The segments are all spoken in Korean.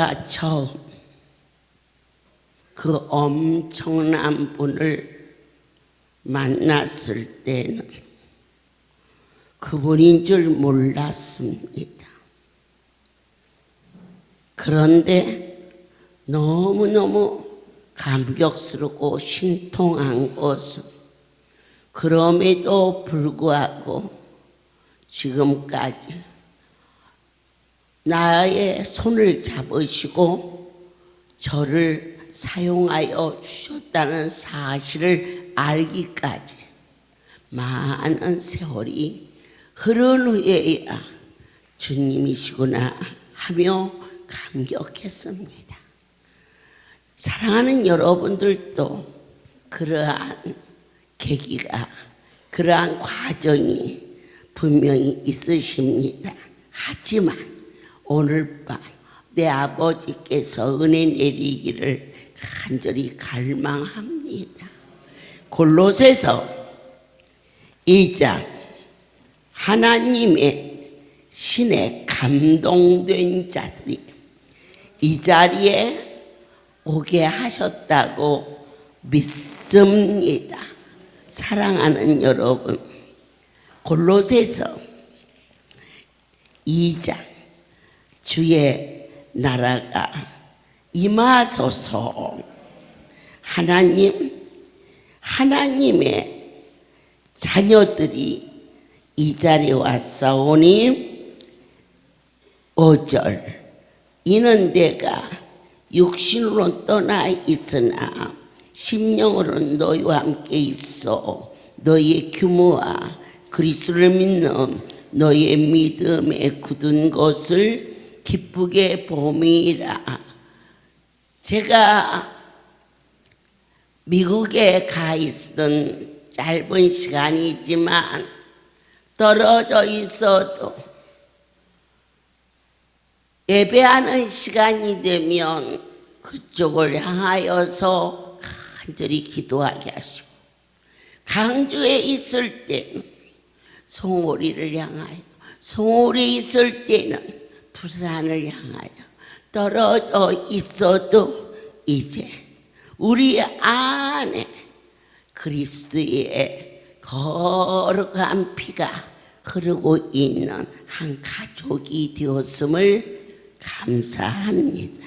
제가 처음 그 엄청난 분을 만났을 때는 그분인 줄 몰랐습니다. 그런데 너무너무 감격스럽고 신통한 것은 그럼에도 불구하고 지금까지 나의 손을 잡으시고 저를 사용하여 주셨다는 사실을 알기까지 많은 세월이 흐른 후에야 주님이시구나 하며 감격했습니다. 사랑하는 여러분들도 그러한 계기가, 그러한 과정이 분명히 있으십니다. 하지만 오늘 밤 내 아버지께서 은혜 내리기를 간절히 갈망합니다. 골로새서 2장, 하나님의 신에 감동된 자들이 이 자리에 오게 하셨다고 믿습니다. 사랑하는 여러분, 골로새서 2장, 주의 나라가 임하소서. 하나님의 자녀들이 이 자리에 왔사오니 5절, 이는 내가 육신으로 떠나 있으나 심령으로는 너희와 함께 있어 너희의 규모와 그리스도를 믿는 너희의 믿음에 굳은 것을 기쁘게 봄이라. 제가 미국에 가 있던 짧은 시간이지만 떨어져 있어도 예배하는 시간이 되면 그쪽을 향하여서 간절히 기도하게 하시고, 강주에 있을 때는 송오리를 향하여, 송오리에 있을 때는 부산을 향하여, 떨어져 있어도 이제 우리 안에 그리스도의 거룩한 피가 흐르고 있는 한 가족이 되었음을 감사합니다.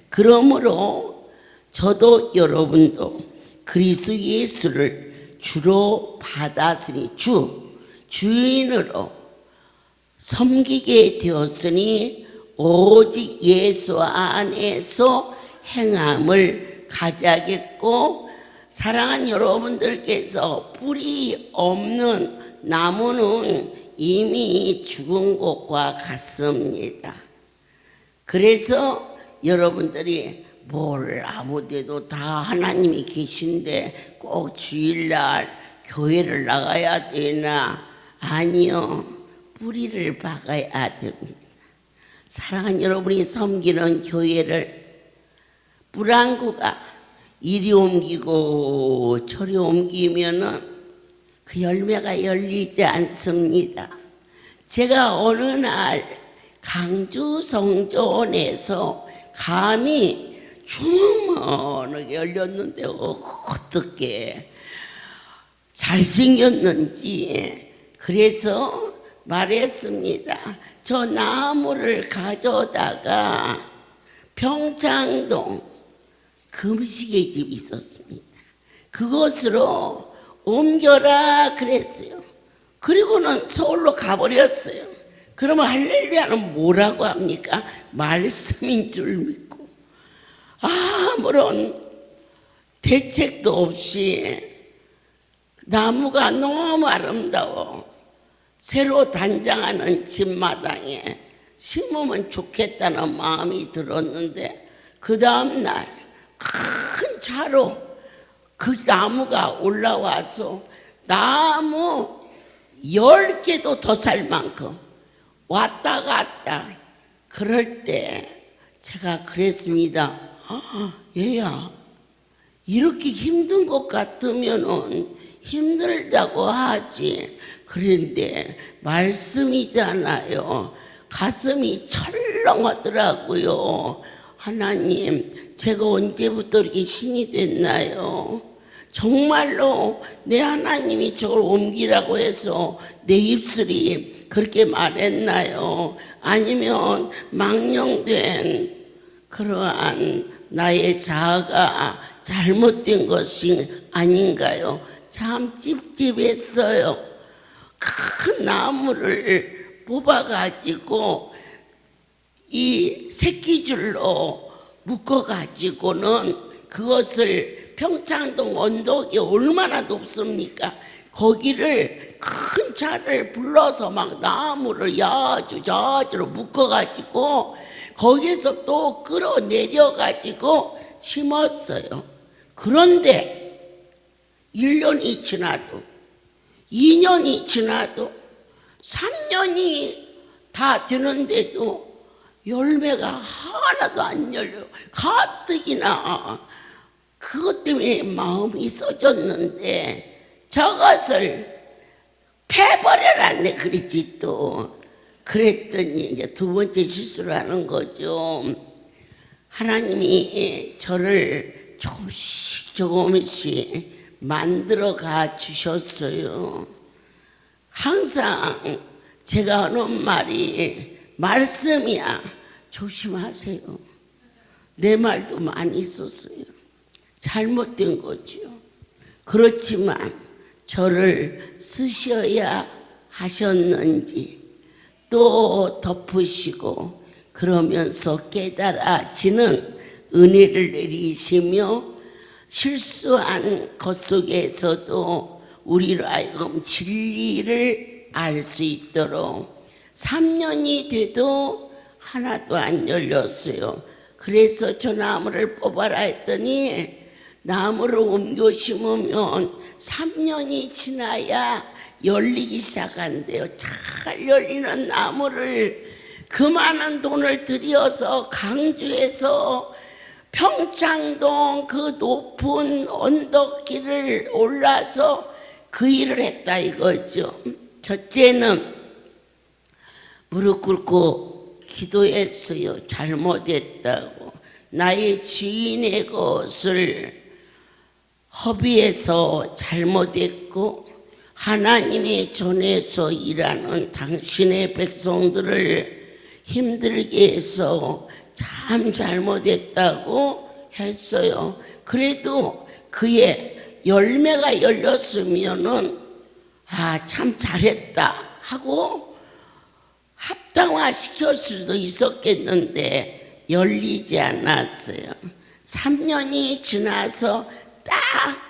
그러므로 저도 여러분도 그리스도 예수를 주로 받았으니 주인으로 섬기게 되었으니 오직 예수 안에서 행함을 가져야겠고, 사랑하는 여러분들께서 뿌리 없는 나무는 이미 죽은 것과 같습니다. 그래서 여러분들이 뭘 아무데도 다 하나님이 계신데 꼭 주일날 교회를 나가야 되나? 아니요. 뿌리를 박아야 됩니다. 사랑하는 여러분이 섬기는 교회를 불안구가 이리 옮기고 저리 옮기면은 그 열매가 열리지 않습니다. 제가 어느 날 강주 성전에서 감이 주먹만하게 열렸는데 어떻게 잘생겼는지 그래서 말했습니다. 저 나무를 가져다가 평창동 금식의 집이 있었습니다. 그곳으로 옮겨라 그랬어요. 그리고는 서울로 가버렸어요. 그러면 할렐루야는 뭐라고 합니까? 말씀인 줄 믿고 아무런 대책도 없이 나무가 너무 아름다워 새로 단장하는 집마당에 심으면 좋겠다는 마음이 들었는데, 그 다음날 큰 차로 그 나무가 올라와서 나무 10개도 더 살 만큼 왔다 갔다. 그럴 때 제가 그랬습니다. 얘야, 이렇게 힘든 것 같으면은 힘들다고 하지. 그런데 말씀이잖아요. 가슴이 철렁하더라고요. 하나님, 제가 언제부터 이렇게 신이 됐나요? 정말로 내 하나님이 저를 옮기라고 해서 내 입술이 그렇게 말했나요? 아니면 망령된 그러한 나의 자아가 잘못된 것이 아닌가요? 참 찝찝했어요. 큰 나무를 뽑아가지고 이 새끼줄로 묶어가지고는 그것을 평창동 언덕이 얼마나 높습니까? 거기를 큰 차를 불러서 막 나무를 야주로 묶어가지고 거기서 또 끌어내려가지고 심었어요. 그런데 1년이 지나도 2년이 지나도 3년이 다 되는데도 열매가 하나도 안 열려요. 가뜩이나 그것 때문에 마음이 써졌는데 저것을 패버려라네 그랬지 또. 그랬더니 이제 두 번째 실수를 하는 거죠. 하나님이 저를 조금씩 만들어 가 주셨어요. 항상 제가 하는 말이 말씀이야. 조심하세요. 내 말도 많이 있었어요. 잘못된 거죠. 그렇지만 저를 쓰셔야 하셨는지 또 덮으시고 그러면서 깨달아지는 은혜를 내리시며 실수한 것 속에서도 우리로 하여금 진리를 알 수 있도록 3년이 돼도 하나도 안 열렸어요. 그래서 저 나무를 뽑아라 했더니 나무를 옮겨 심으면 3년이 지나야 열리기 시작한대요. 잘 열리는 나무를 그 많은 돈을 들여서 강주에서 평창동 그 높은 언덕길을 올라서 그 일을 했다 이거죠. 첫째는 무릎 꿇고 기도했어요. 잘못했다고. 나의 지인의 것을 허비해서 잘못했고 하나님의 전에서 일하는 당신의 백성들을 힘들게 해서 참 잘못했다고 했어요. 그래도 그의 열매가 열렸으면은 참 잘했다 하고 합당화 시켰을 수도 있었겠는데 열리지 않았어요. 3년이 지나서 딱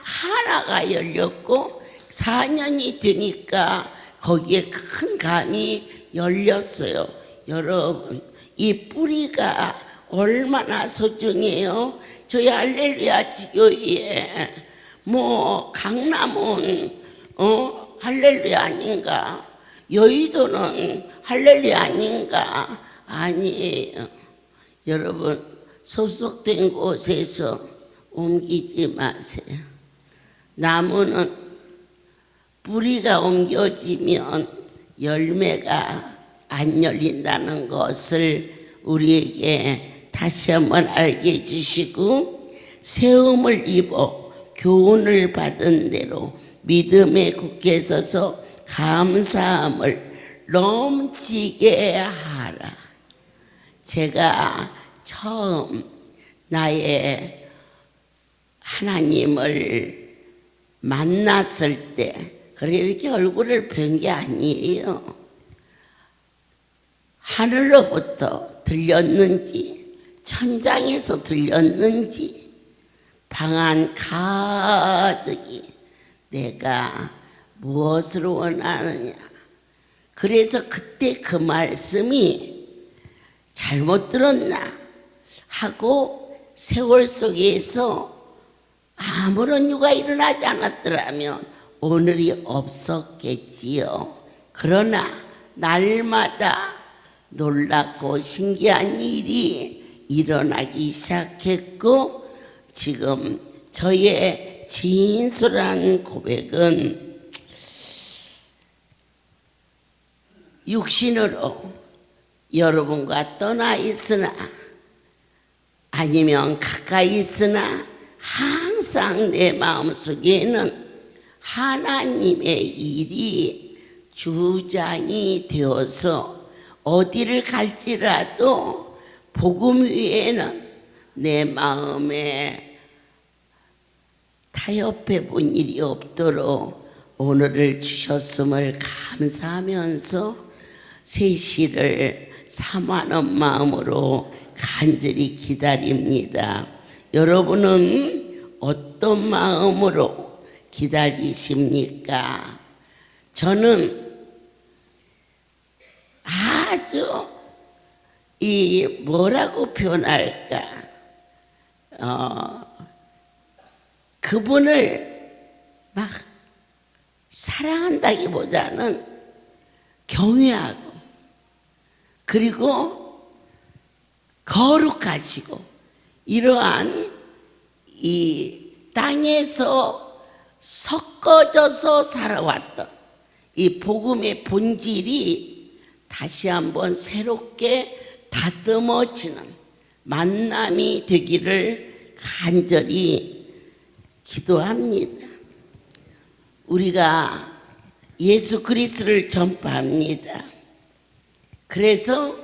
하나가 열렸고 4년이 되니까 거기에 큰 감이 열렸어요. 여러분, 이 뿌리가 얼마나 소중해요. 저희 할렐루야 지교회에 강남은 할렐루야 아닌가? 여의도는 할렐루야 아닌가? 아니에요. 여러분, 소속된 곳에서 옮기지 마세요. 나무는 뿌리가 옮겨지면 열매가 안 열린다는 것을 우리에게 다시 한번 알게 해주시고 세움을 입어 교훈을 받은 대로 믿음에 굳게 서서 감사함을 넘치게 하라. 제가 처음 나의 하나님을 만났을 때 그래 이렇게 얼굴을 뵌 게 아니에요. 하늘로부터 들렸는지 천장에서 들렸는지 방 안 가득이 내가 무엇을 원하느냐. 그래서 그때 그 말씀이 잘못 들었나 하고 세월 속에서 아무런 유가 일어나지 않았더라면 오늘이 없었겠지요. 그러나 날마다 놀랍고 신기한 일이 일어나기 시작했고 지금 저의 진솔한 고백은 육신으로 여러분과 떠나 있으나 아니면 가까이 있으나 항상 내 마음속에는 하나님의 일이 주장이 되어서 어디를 갈지라도 복음 위에는 내 마음에 타협해 본 일이 없도록 오늘을 주셨음을 감사하면서 새 시를 사모하는 마음으로 간절히 기다립니다. 여러분은 어떤 마음으로 기다리십니까? 저는 아주 뭐라고 표현할까? 그분을 막 사랑한다기보다는 경외하고 그리고 거룩하시고 이러한 이 땅에서 섞어져서 살아왔던 이 복음의 본질이 다시 한번 새롭게 다듬어지는 만남이 되기를 간절히 기도합니다. 우리가 예수 그리스도를 전파합니다. 그래서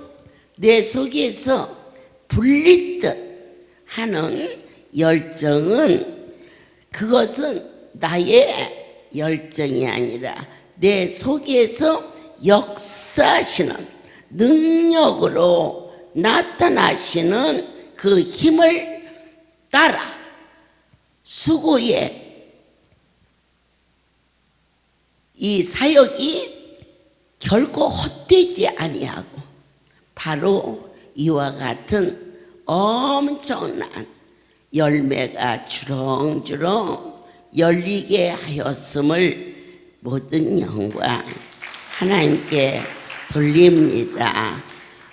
내 속에서 불릴 듯 하는 열정은 그것은 나의 열정이 아니라 내 속에서 역사하시는 능력으로 나타나시는 그 힘을 따라 수고의 이 사역이 결코 헛되지 아니하고 바로 이와 같은 엄청난 열매가 주렁주렁 열리게 하였음을 모든 영광 하나님께 돌립니다.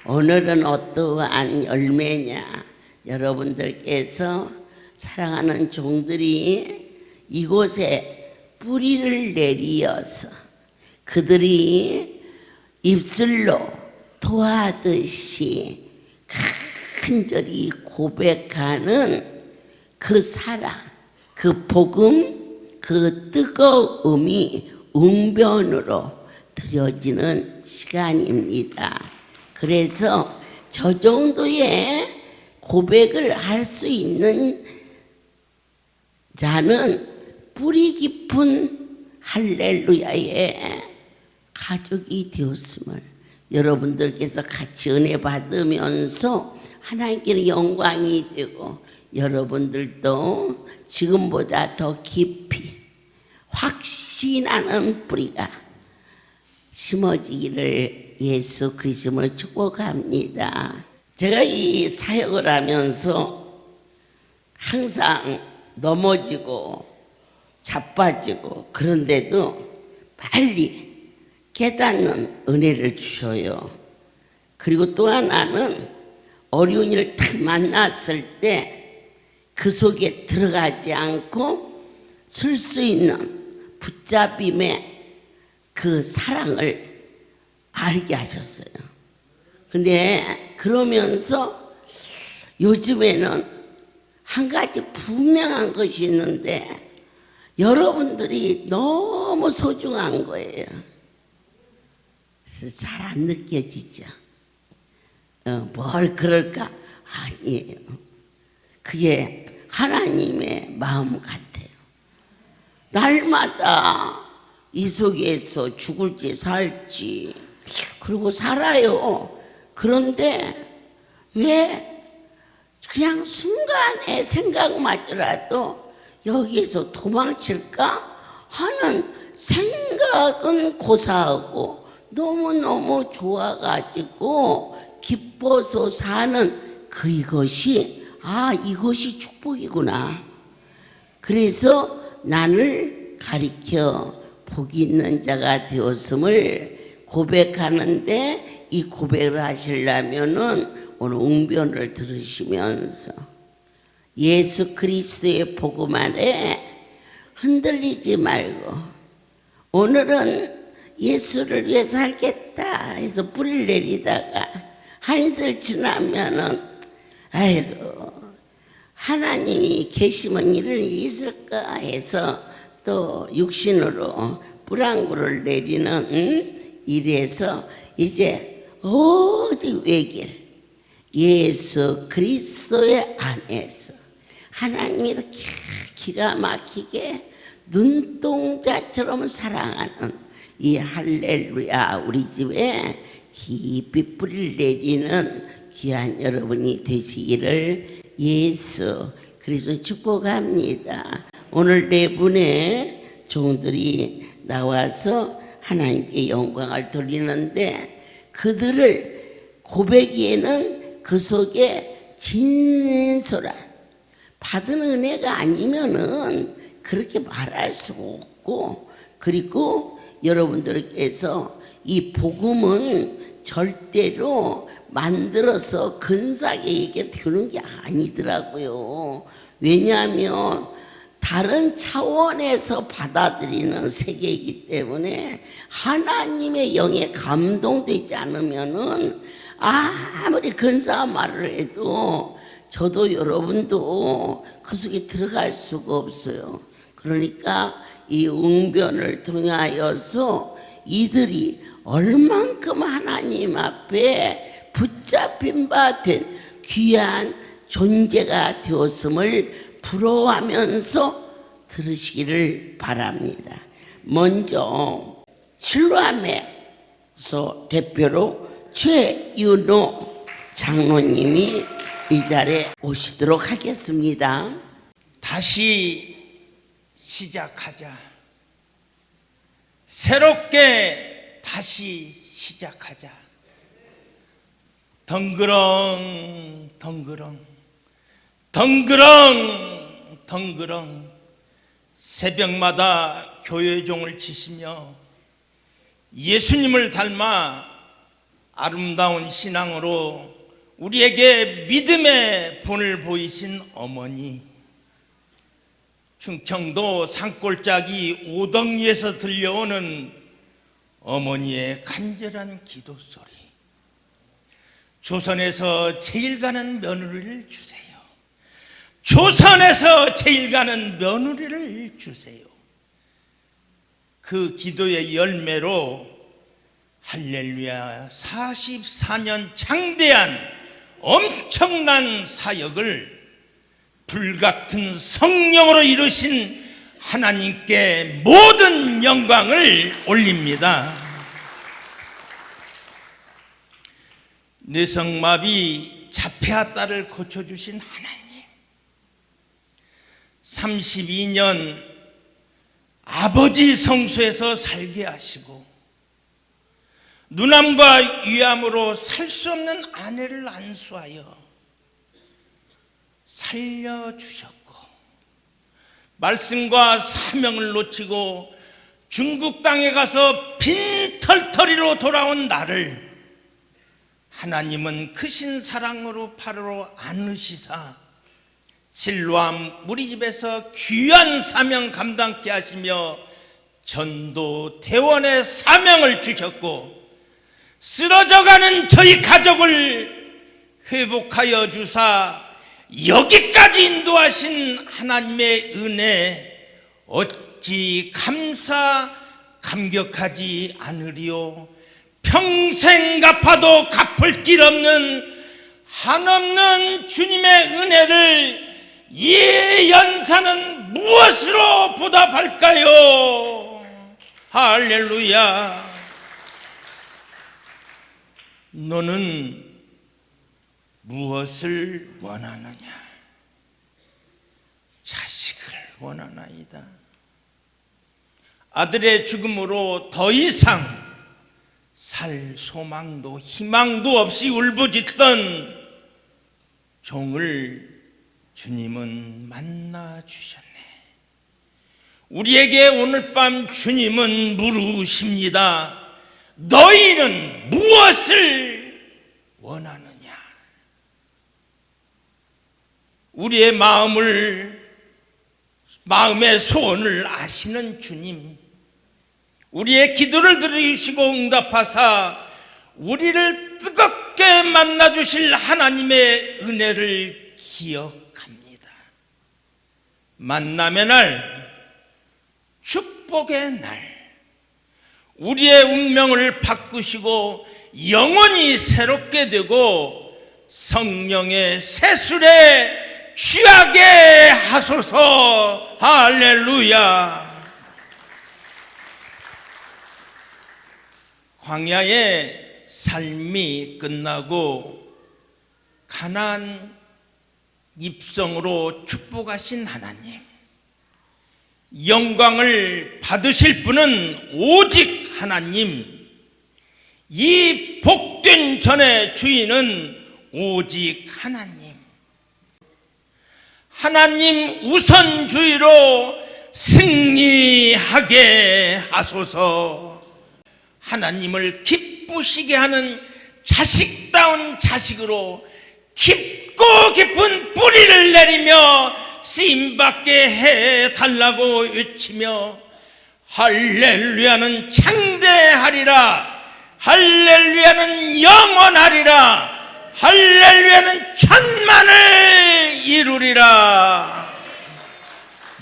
오늘은 어떠한 열매냐? 여러분들께서 사랑하는 종들이 이곳에 뿌리를 내리어서 그들이 입술로 토하듯이 간절히 고백하는 그 사랑, 그 복음, 그 뜨거움이 웅변으로 드려지는 시간입니다. 그래서 저 정도의 고백을 할 수 있는 자는 뿌리 깊은 할렐루야의 가족이 되었음을 여러분들께서 같이 은혜 받으면서 하나님께는 영광이 되고 여러분들도 지금보다 더 깊이 확신하는 뿌리가 심어지기를 예수 그리스도로 축복합니다. 제가 이 사역을 하면서 항상 넘어지고 자빠지고 그런데도 빨리 깨닫는 은혜를 주셔요. 그리고 또 하나는 어려운 일을 딱 만났을 때 그 속에 들어가지 않고 쓸 수 있는 붙잡힘의 그 사랑을 알게 하셨어요. 근데 그러면서 요즘에는 한 가지 분명한 것이 있는데 여러분들이 너무 소중한 거예요. 잘 안 느껴지죠? 뭘 그럴까? 아니에요. 그게 하나님의 마음 같아요. 날마다 이 속에서 죽을지 살지 그리고 살아요. 그런데 왜 그냥 순간의 생각마저라도 여기에서 도망칠까 하는 생각은 고사하고 너무너무 좋아가지고 기뻐서 사는 그것이 이것이 축복이구나. 그래서 나를 가리켜 복 있는 자가 되었음을 고백하는데 이 고백을 하시려면은 오늘 웅변을 들으시면서 예수 그리스도의 복음 안에 흔들리지 말고 오늘은 예수를 위해 살겠다 해서 뿌리를 내리다가 한이들 지나면은 아이고 하나님이 계시면 이런 일이 있을까 해서 또 육신으로 불안구를 내리는 일에서 이제 오직 외길 예수 그리스도의 안에서 하나님이 이렇게 기가 막히게 눈동자처럼 사랑하는 이 할렐루야 우리 집에 깊이 뿌리를 내리는 귀한 여러분이 되시기를 예수 그리스도 축복합니다. 오늘 네 분의 종들이 나와서 하나님께 영광을 돌리는데 그들을 고백기에는 그 속에 진솔한 받은 은혜가 아니면은 그렇게 말할 수가 없고, 그리고 여러분들께서 이 복음은 절대로 만들어서 근사하게 이게 되는 게 아니더라고요. 왜냐하면 다른 차원에서 받아들이는 세계이기 때문에 하나님의 영에 감동되지 않으면은 아무리 근사한 말을 해도 저도 여러분도 그 속에 들어갈 수가 없어요. 그러니까 이 웅변을 통하여서 이들이 얼만큼 하나님 앞에 붙잡힌 바 된 귀한 존재가 되었음을 부러워하면서 들으시기를 바랍니다. 먼저 실로암에서 대표로 최윤호 장로님이 이 자리에 오시도록 하겠습니다. 다시 시작하자. 새롭게 다시 시작하자. 덩그렁 덩그렁 덩그렁 덩그렁 새벽마다 교회종을 치시며 예수님을 닮아 아름다운 신앙으로 우리에게 믿음의 본을 보이신 어머니, 충청도 산골짜기 오덩리에서 들려오는 어머니의 간절한 기도 소리. 조선에서 제일 가는 며느리를 주세요. 조선에서 제일 가는 며느리를 주세요. 그 기도의 열매로 할렐루야 44년 장대한 엄청난 사역을 불같은 성령으로 이루신 하나님께 모든 영광을 올립니다. 뇌성마비 자폐아 딸을 고쳐주신 하나님, 32년 아버지 성소에서 살게 하시고 누남과 위암으로 살 수 없는 아내를 안수하여 살려주셨고, 말씀과 사명을 놓치고 중국 땅에 가서 빈털터리로 돌아온 나를 하나님은 크신 사랑으로 바로 안으시사 실로암 우리 집에서 귀한 사명 감당케 하시며 전도 대원의 사명을 주셨고, 쓰러져가는 저희 가족을 회복하여 주사 여기까지 인도하신 하나님의 은혜 어찌 감격하지 않으리요. 평생 갚아도 갚을 길 없는 한없는 주님의 은혜를 이 연사는 무엇으로 보답할까요? 할렐루야. 너는 무엇을 원하느냐? 자식을 원하나이다. 아들의 죽음으로 더 이상 살 소망도 희망도 없이 울부짖던 종을 주님은 만나 주셨네. 우리에게 오늘 밤 주님은 물으십니다. 너희는 무엇을 원하느냐? 우리의 마음의 소원을 아시는 주님, 우리의 기도를 들으시고 응답하사 우리를 뜨겁게 새롭게 만나주실 하나님의 은혜를 기억합니다. 만남의 날, 축복의 날, 우리의 운명을 바꾸시고 영원히 새롭게 되고 성령의 세술에 취하게 하소서. 할렐루야. 광야의 삶이 끝나고 가나안 입성으로 축복하신 하나님, 영광을 받으실 분은 오직 하나님, 이 복된 전의 주인은 오직 하나님. 하나님 우선주의로 승리하게 하소서. 하나님을 기쁘시게 하는 자식다운 자식으로 깊고 깊은 뿌리를 내리며 쓰임받게 해달라고 외치며 할렐루야는 창대하리라, 할렐루야는 영원하리라, 할렐루야는 천만을 이루리라.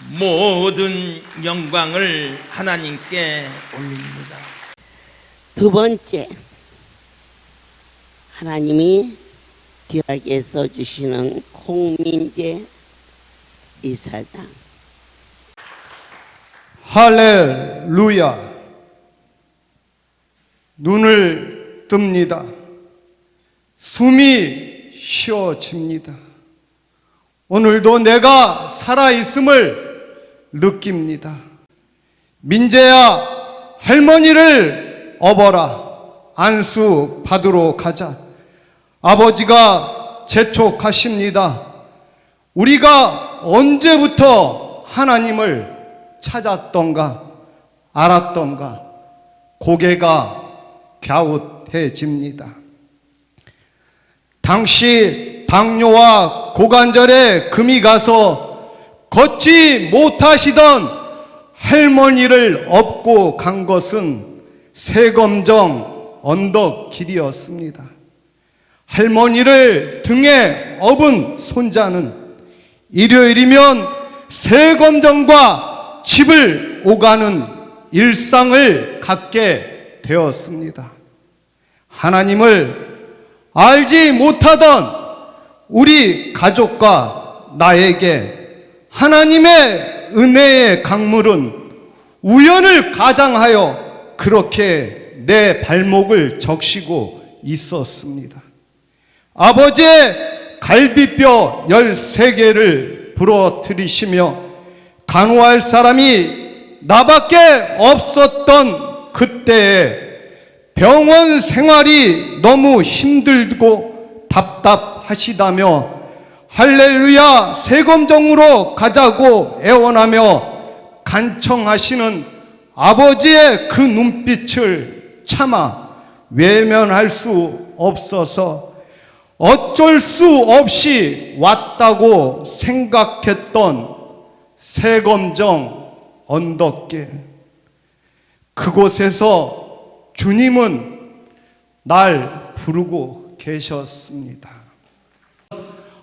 모든 영광을 하나님께 올립니다. 두 번째, 하나님이 귀하게 써주시는 홍민재 이사장. 할렐루야. 눈을 뜹니다. 숨이 쉬어집니다. 오늘도 내가 살아있음을 느낍니다. 민재야, 할머니를 업어라. 안수 받으러 가자. 아버지가 재촉하십니다. 우리가 언제부터 하나님을 찾았던가 알았던가 고개가 갸웃해집니다. 당시 당뇨와 고관절에 금이 가서 걷지 못하시던 할머니를 업고 간 것은 세검정 언덕길이었습니다. 할머니를 등에 업은 손자는 일요일이면 세검정과 집을 오가는 일상을 갖게 되었습니다. 하나님을 알지 못하던 우리 가족과 나에게 하나님의 은혜의 강물은 우연을 가장하여 그렇게 내 발목을 적시고 있었습니다. 아버지의 갈비뼈 13개를 부러뜨리시며 간호할 사람이 나밖에 없었던 그때에 병원 생활이 너무 힘들고 답답하시다며 할렐루야 세검정으로 가자고 애원하며 간청하시는 아버지의 그 눈빛을 차마 외면할 수 없어서 어쩔 수 없이 왔다고 생각했던 세검정 언덕길, 그곳에서 주님은 날 부르고 계셨습니다.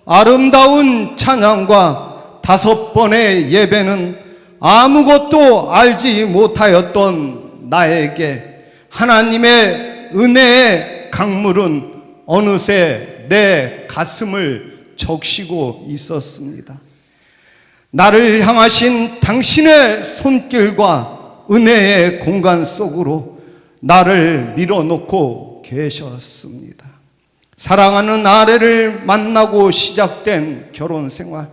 아름다운 찬양과 5번의 예배는 아무것도 알지 못하였던 나에게 하나님의 은혜의 강물은 어느새 내 가슴을 적시고 있었습니다. 나를 향하신 당신의 손길과 은혜의 공간 속으로 나를 밀어놓고 계셨습니다. 사랑하는 아내를 만나고 시작된 결혼생활,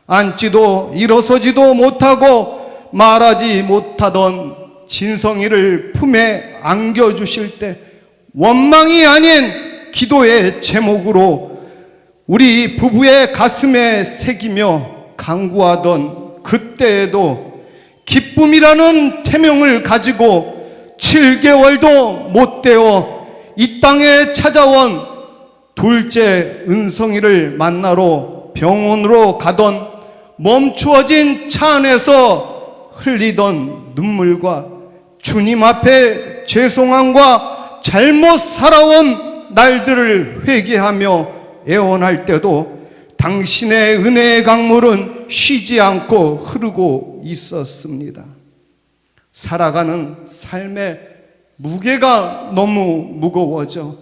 앉지도 일어서지도 못하고 말하지 못하던 진성이를 품에 안겨주실 때 원망이 아닌 기도의 제목으로 우리 부부의 가슴에 새기며 간구하던 그때에도 기쁨이라는 태명을 가지고 7개월도 못 되어 이 땅에 찾아온 둘째 은성이를 만나러 병원으로 가던 멈추어진 차 안에서 흘리던 눈물과 주님 앞에 죄송함과 잘못 살아온 날들을 회개하며 애원할 때도 당신의 은혜의 강물은 쉬지 않고 흐르고 있었습니다. 살아가는 삶의 무게가 너무 무거워져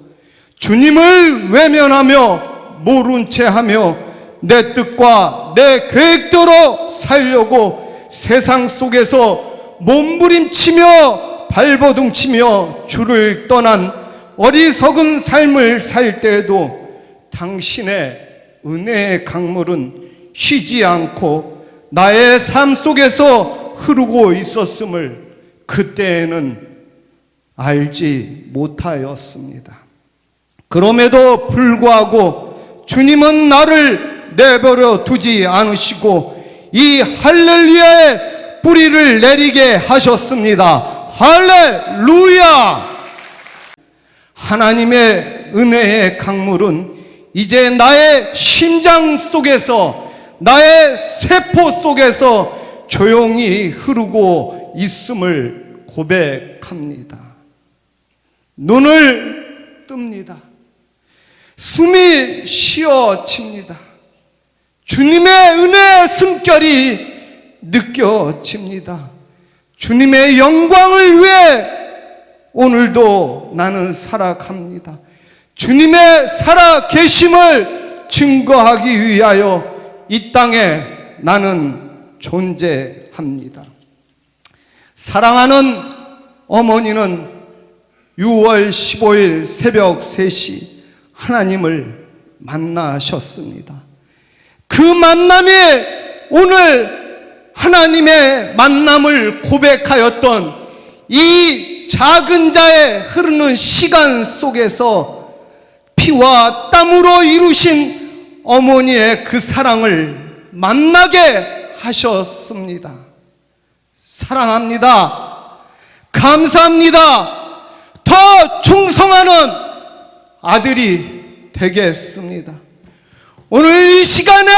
주님을 외면하며 모른 채 하며 내 뜻과 내 계획대로 살려고 세상 속에서 몸부림치며 발버둥치며 주를 떠난 어리석은 삶을 살 때에도 당신의 은혜의 강물은 쉬지 않고 나의 삶 속에서 흐르고 있었음을 그때에는 알지 못하였습니다. 그럼에도 불구하고 주님은 나를 내버려 두지 않으시고 이 할렐루야의 뿌리를 내리게 하셨습니다. 할렐루야! 하나님의 은혜의 강물은 이제 나의 심장 속에서, 나의 세포 속에서 조용히 흐르고 있음을 고백합니다. 눈을 뜹니다. 숨이 쉬어집니다. 주님의 은혜의 숨결이 느껴집니다. 주님의 영광을 위해 오늘도 나는 살아갑니다. 주님의 살아계심을 증거하기 위하여 이 땅에 나는 존재합니다. 사랑하는 어머니는 6월 15일 새벽 3시 하나님을 만나셨습니다. 그 만남이 오늘 하나님의 만남을 고백하였던 이 작은 자의 흐르는 시간 속에서 피와 땀으로 이루신 어머니의 그 사랑을 만나게 하셨습니다. 사랑합니다. 감사합니다. 더 충성하는 아들이 되겠습니다. 오늘 이 시간에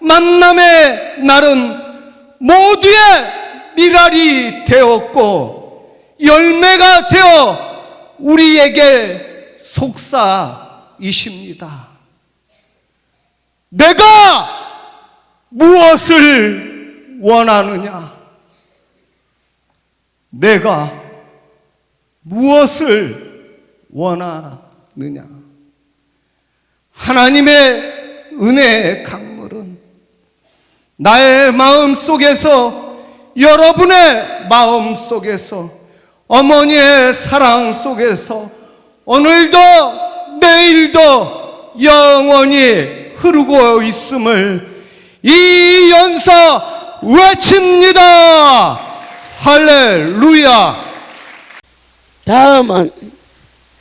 만남의 날은 모두의 미랄이 되었고 열매가 되어 우리에게 속삭이십니다. 내가 무엇을 원하느냐? 내가 무엇을 원하느냐? 하나님의 은혜의 강물은 나의 마음 속에서, 여러분의 마음 속에서, 어머니의 사랑 속에서 오늘도 내일도 영원히 흐르고 있음을 이 연사 외칩니다. 할렐루야. 다음은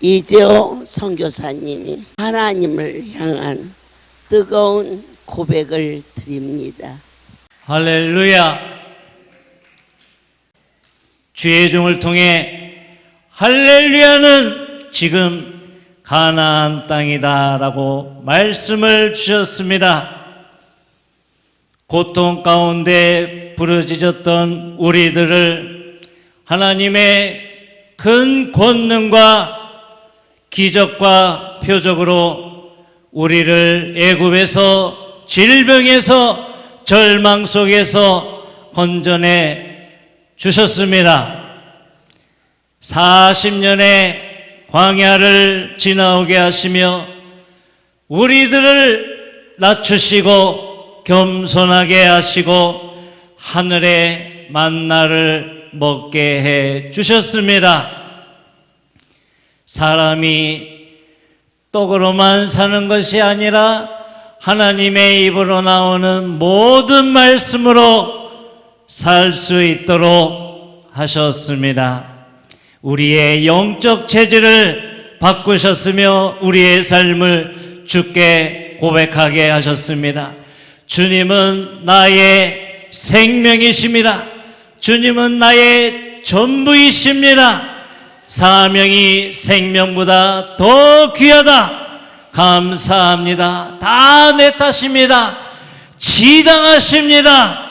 이재호 선교사님이 하나님을 향한 뜨거운 고백을 드립니다. 할렐루야. 주의 종을 통해 할렐루야는 지금 가나안 땅이다 라고 말씀을 주셨습니다. 고통 가운데 부르짖었던 우리들을 하나님의 큰 권능과 기적과 표적으로 우리를 애굽에서, 질병에서, 절망 속에서 건져내 주셨습니다. 40년의 광야를 지나오게 하시며 우리들을 낮추시고 겸손하게 하시고 하늘의 만나를 먹게 해 주셨습니다. 사람이 떡으로만 사는 것이 아니라 하나님의 입으로 나오는 모든 말씀으로 살 수 있도록 하셨습니다. 우리의 영적 체질을 바꾸셨으며 우리의 삶을 주께 고백하게 하셨습니다. 주님은 나의 생명이십니다. 주님은 나의 전부이십니다. 사명이 생명보다 더 귀하다. 감사합니다. 다 내 탓입니다. 지당하십니다.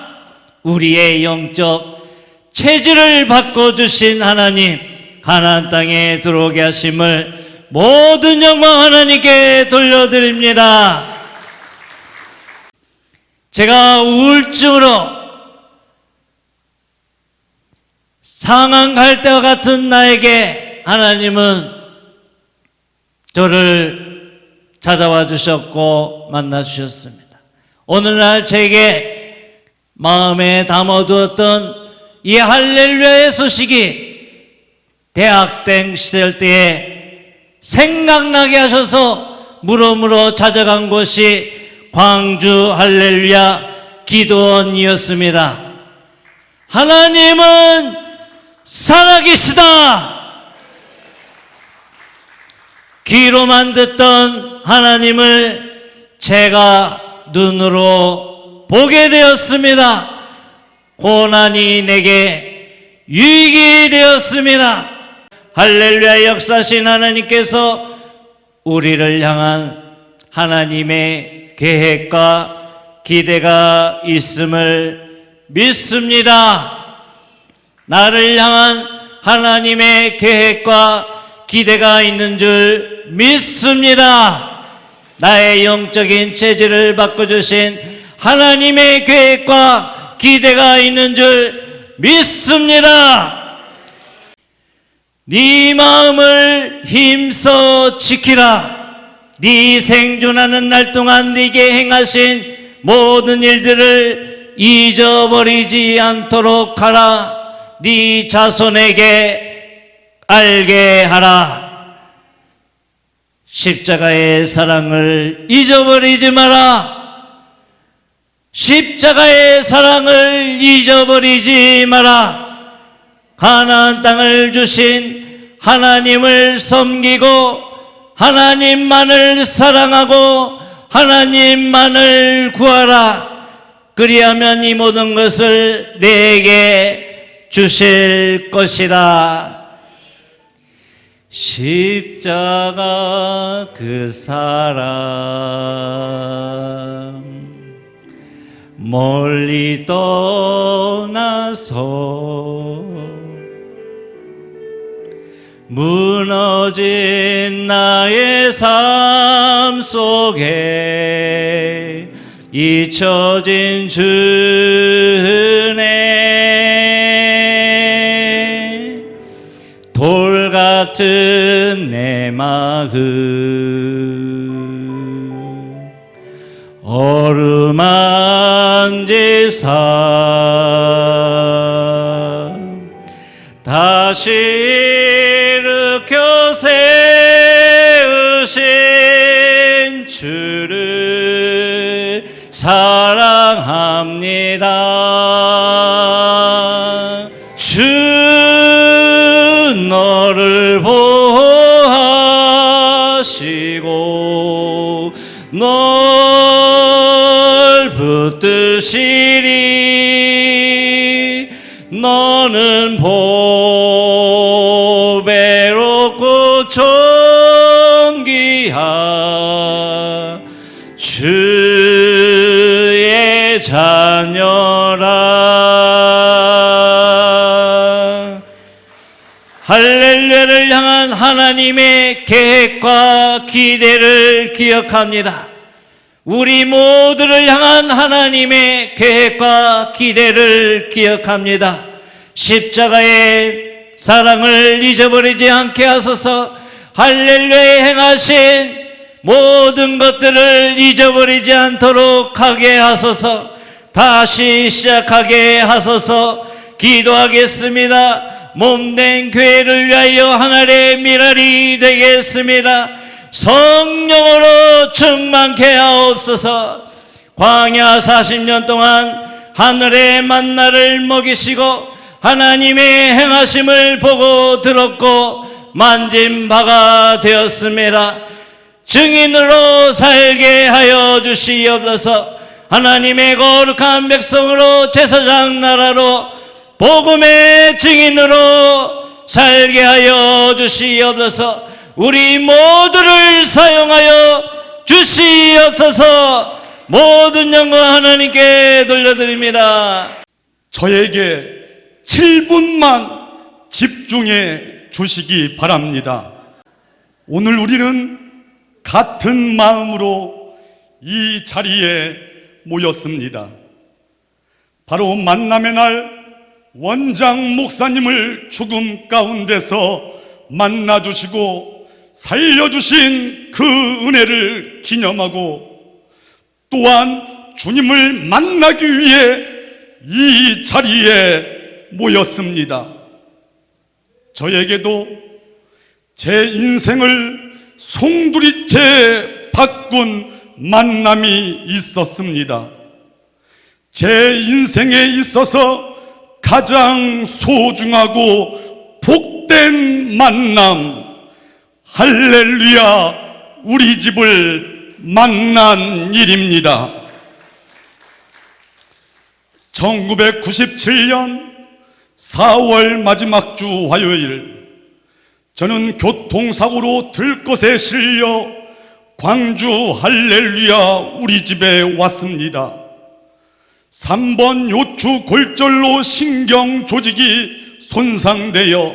우리의 영적 체질을 바꿔주신 하나님, 가나안 땅에 들어오게 하심을 모든 영광 하나님께 돌려드립니다. 제가 우울증으로 상한 갈대와 같은 나에게 하나님은 저를 찾아와 주셨고 만나 주셨습니다. 오늘날 제게 마음에 담아두었던 이 할렐루야의 소식이 대학생 시절 때에 생각나게 하셔서 물어물어 찾아간 곳이 광주 할렐루야 기도원이었습니다. 하나님은 살아계시다. 귀로만 듣던 하나님을 제가 눈으로 보게 되었습니다. 고난이 내게 유익이 되었습니다. 할렐루야 역사신 하나님께서 우리를 향한 하나님의 계획과 기대가 있음을 믿습니다. 나를 향한 하나님의 계획과 기대가 있는 줄 믿습니다. 나의 영적인 체질을 바꿔주신 하나님의 계획과 기대가 있는 줄 믿습니다. 네 마음을 힘써 지키라. 네 생존하는 날 동안 네게 행하신 모든 일들을 잊어버리지 않도록 하라. 네 자손에게 알게 하라. 십자가의 사랑을 잊어버리지 마라. 십자가의 사랑을 잊어버리지 마라. 가나안 땅을 주신 하나님을 섬기고 하나님만을 사랑하고 하나님만을 구하라. 그리하면 이 모든 것을 내게 주실 것이라. 십자가 그 사랑 멀리 떠나서 무너진 나의 삶 속에 잊혀진 주네. 돌 같은 내 마음 어루만지사 다시 일으켜 세우신 주를 사랑합니다. 주 너를 보호하시고 널 붙드시리. 너는 보배롭고 존귀한 주의 자녀라. 할렐루야를 향한 하나님의 계획과 기대를 기억합니다. 우리 모두를 향한 하나님의 계획과 기대를 기억합니다. 십자가의 사랑을 잊어버리지 않게 하소서. 할렐루야에 행하신 모든 것들을 잊어버리지 않도록 하게 하소서. 다시 시작하게 하소서. 기도하겠습니다. 몸된 교회를 위하여 하늘의 미랄이 되겠습니다. 성령으로 충만케 하옵소서. 광야 40년 동안 하늘의 만나를 먹이시고 하나님의 행하심을 보고 들었고 만진 바가 되었습니다. 증인으로 살게 하여 주시옵소서. 하나님의 거룩한 백성으로 제사장 나라로 복음의 증인으로 살게 하여 주시옵소서. 우리 모두를 사용하여 주시옵소서. 모든 영광 하나님께 돌려드립니다. 저에게 7분만 집중해 주시기 바랍니다. 오늘 우리는 같은 마음으로 이 자리에 모였습니다. 바로 만남의 날 원장 목사님을 죽음 가운데서 만나주시고 살려주신 그 은혜를 기념하고, 또한 주님을 만나기 위해 이 자리에 모였습니다. 저에게도 제 인생을 송두리째 바꾼 만남이 있었습니다. 제 인생에 있어서 가장 소중하고 복된 만남, 할렐루야 우리 집을 만난 일입니다. 1997년 4월 마지막 주 화요일, 저는 교통사고로 들것에 실려 광주 할렐루야 우리 집에 왔습니다. 3번 요추 골절로 신경 조직이 손상되어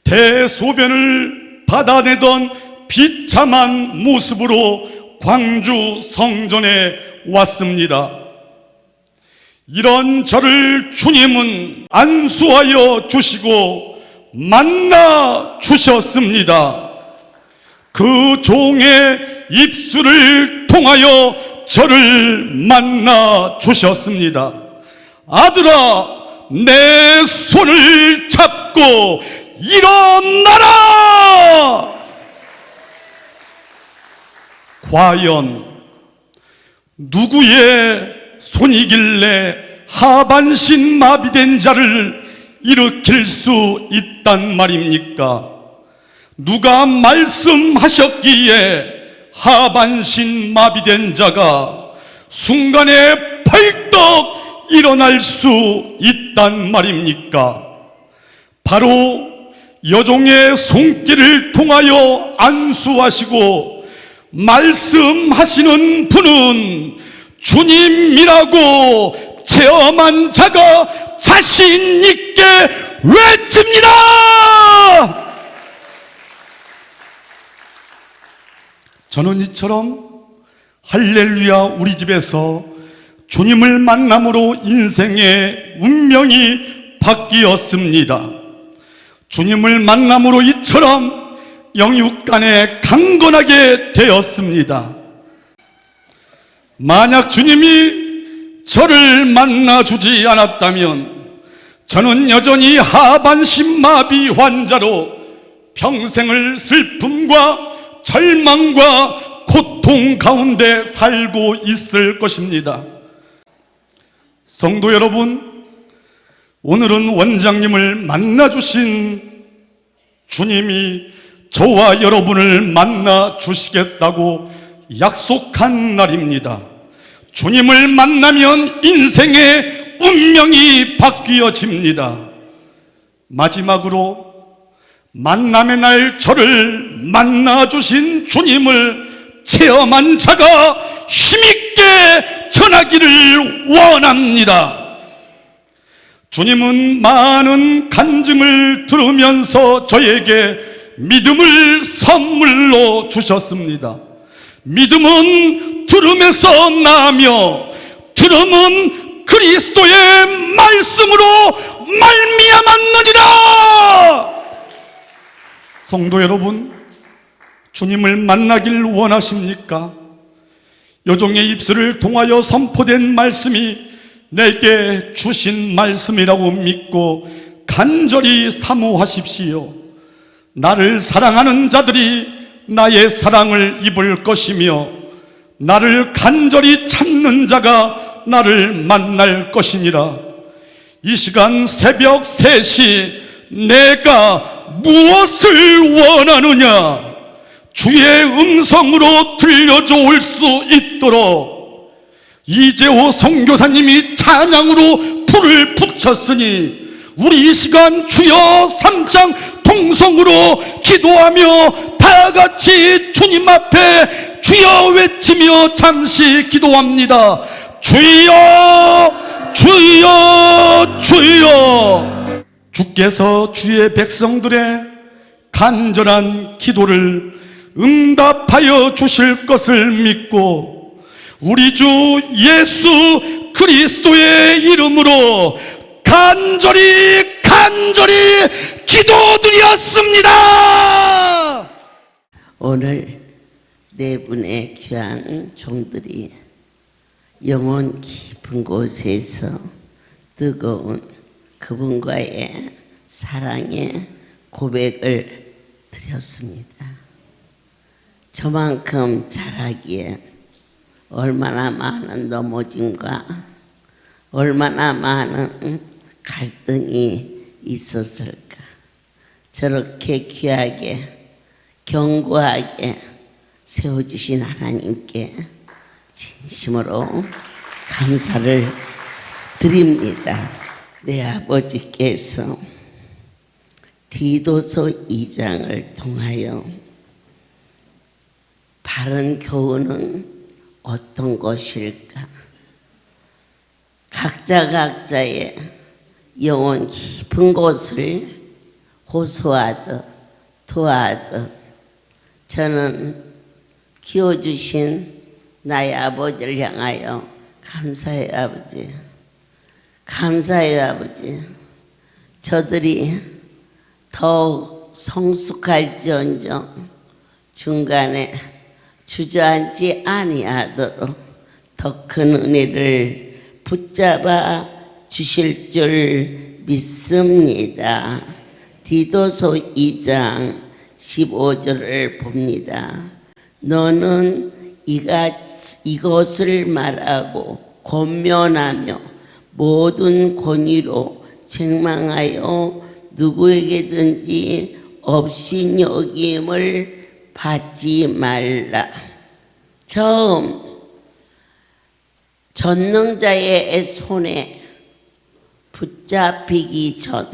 대소변을 받아내던 비참한 모습으로 광주 성전에 왔습니다. 이런 저를 주님은 안수하여 주시고 만나 주셨습니다. 그 종의 입술을 통하여 저를 만나 주셨습니다. 아들아, 내 손을 잡고 일어나라! 과연 누구의 손이길래 하반신 마비된 자를 일으킬 수 있단 말입니까? 누가 말씀하셨기에 하반신 마비된 자가 순간에 벌떡 일어날 수 있단 말입니까? 바로 여종의 손길을 통하여 안수하시고 말씀하시는 분은 주님이라고 체험한 자가 자신 있게 외칩니다. 저는 이처럼 할렐루야 우리 집에서 주님을 만남으로 인생의 운명이 바뀌었습니다. 주님을 만남으로 이처럼 영육간에 강건하게 되었습니다. 만약 주님이 저를 만나주지 않았다면 저는 여전히 하반신 마비 환자로 평생을 슬픔과 절망과 고통 가운데 살고 있을 것입니다. 성도 여러분, 오늘은 원장님을 만나주신 주님이 저와 여러분을 만나 주시겠다고 약속한 날입니다. 주님을 만나면 인생의 운명이 바뀌어집니다. 마지막으로 만남의 날 저를 만나주신 주님을 체험한 자가 힘있게 전하기를 원합니다. 주님은 많은 간증을 들으면서 저에게 믿음을 선물로 주셨습니다. 믿음은 들음에서 나며 들음은 그리스도의 말씀으로 말미암았느니라. 성도 여러분, 주님을 만나길 원하십니까? 여종의 입술을 통하여 선포된 말씀이 내게 주신 말씀이라고 믿고 간절히 사모하십시오. 나를 사랑하는 자들이 나의 사랑을 입을 것이며 나를 간절히 찾는 자가 나를 만날 것이니라. 이 시간 새벽 3시 내가 무엇을 원하느냐? 주의 음성으로 들려줄 수 있도록 이재호 선교사님이 찬양으로 불을 붙였으니 우리 이 시간 주여 3장 동성으로 기도하며 다 같이 주님 앞에 주여 외치며 잠시 기도합니다. 주여 주여 주여. 주께서 주의 백성들의 간절한 기도를 응답하여 주실 것을 믿고 우리 주 예수 그리스도의 이름으로 간절히 기도드렸습니다. 오늘 네 분의 귀한 종들이 영혼 깊은 곳에서 뜨거운 그분과의 사랑의 고백을 드렸습니다. 저만큼 잘하기에 얼마나 많은 넘어짐과 얼마나 많은 갈등이 있었을까. 저렇게 귀하게 견고하게 세워주신 하나님께 진심으로 감사를 드립니다. 내 아버지께서 디도서 2장을 통하여 바른 교훈은 어떤 것일까? 각자의 영혼 깊은 곳을 호소하듯 토하듯 저는 키워주신 나의 아버지를 향하여 감사해요, 아버지. 감사해요, 아버지. 저들이 더욱 성숙할지언정 중간에 주저앉지 아니하도록 더 큰 은혜를 붙잡아 주실 줄 믿습니다. 디도서 2장 15절을 봅니다. 너는 이것을 말하고 권면하며 모든 권위로 책망하여 누구에게든지 없이 여김을 받지 말라. 처음 전능자의 손에 붙잡히기 전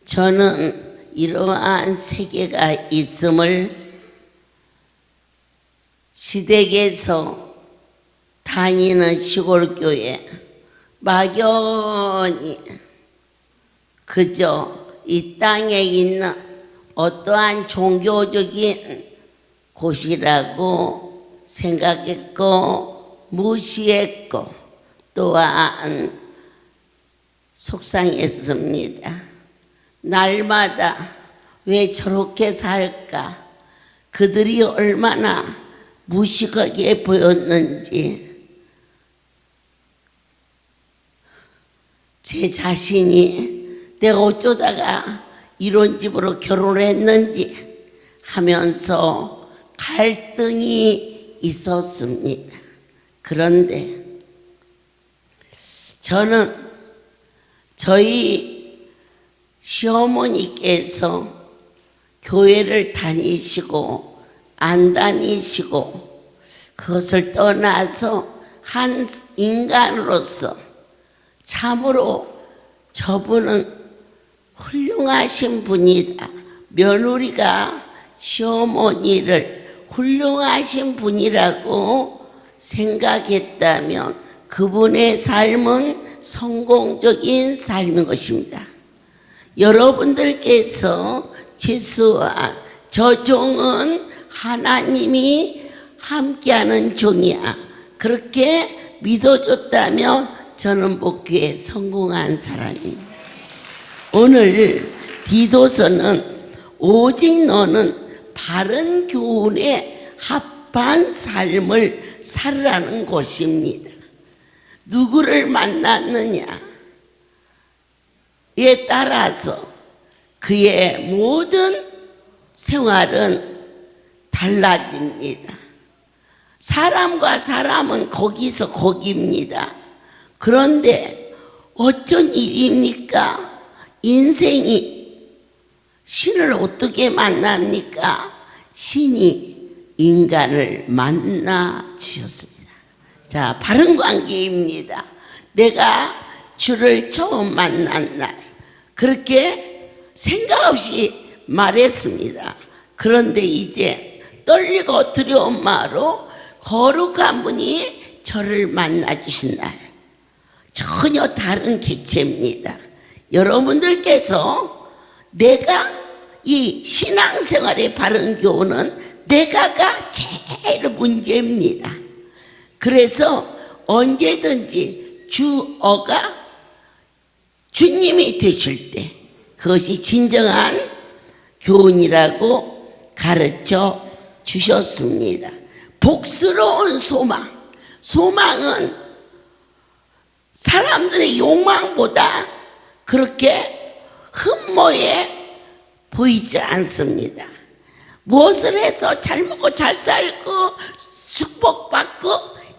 저는 이러한 세계가 있음을 시댁에서 다니는 시골교회 막연히 그저 이 땅에 있는 어떠한 종교적인 곳이라고 생각했고 무시했고 또한 속상했습니다. 날마다 왜 저렇게 살까? 그들이 얼마나 무식하게 보였는지 제 자신이 내가 어쩌다가 이런 집으로 결혼을 했는지 하면서 갈등이 있었습니다. 그런데 저는 저희 시어머니께서 교회를 다니시고 안 다니시고 그것을 떠나서 한 인간으로서 참으로 저분은 훌륭하신 분이다. 며느리가 시어머니를 훌륭하신 분이라고 생각했다면 그분의 삶은 성공적인 삶인 것입니다. 여러분들께서 지수와 저 종은 하나님이 함께하는 종이야. 그렇게 믿어줬다면 저는 목회에 성공한 사람입니다. 오늘 디도서는 오직 너는 바른 교훈에 합한 삶을 살으라는 것입니다. 누구를 만났느냐에 따라서 그의 모든 생활은 달라집니다. 사람과 사람은 거기서 거기입니다. 그런데 어쩐 일입니까? 인생이 신을 어떻게 만납니까? 신이 인간을 만나 주셨습니다. 자, 바른 관계입니다. 내가 주를 처음 만난 날 그렇게 생각 없이 말했습니다. 그런데 이제 떨리고 두려운 마음으로 거룩한 분이 저를 만나 주신 날 전혀 다른 객체입니다. 여러분들께서 내가 이 신앙생활의 바른 교훈은 내가가 제일 문제입니다. 그래서 언제든지 주어가 주님이 되실 때 그것이 진정한 교훈이라고 가르쳐 주셨습니다. 복스러운 소망. 소망은 사람들의 욕망보다 그렇게 흠모해 보이지 않습니다. 무엇을 해서 잘 먹고 잘 살고 축복받고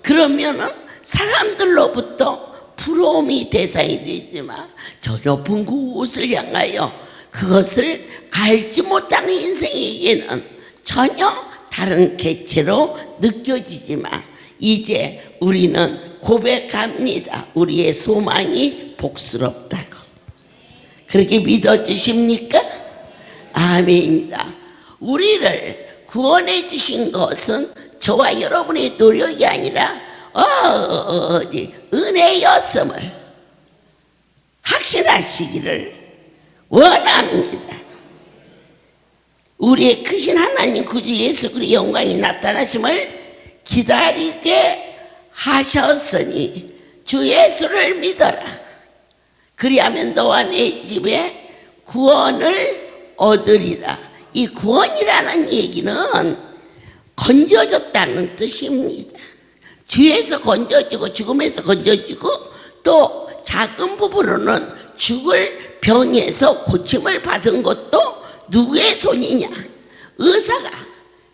그러면은 사람들로부터 부러움이 대상이 되지만 저 높은 곳을 향하여 그것을 알지 못하는 인생에게는 전혀 다른 객체로 느껴지지만 이제 우리는 고백합니다. 우리의 소망이 복스럽다고. 그렇게 믿어주십니까? 아멘입니다. 우리를 구원해 주신 것은 저와 여러분의 노력이 아니라 은혜였음을 확신하시기를 원합니다. 우리의 크신 하나님 구주 예수 그리스도의 영광이 나타나심을 기다리게 하셨으니 주 예수를 믿어라. 그리하면 너와 내 집에 구원을 얻으리라. 이 구원이라는 얘기는 건져졌다는 뜻입니다. 죄에서 건져지고 죽음에서 건져지고 또 작은 부분으로는 죽을 병에서 고침을 받은 것도 누구의 손이냐? 의사가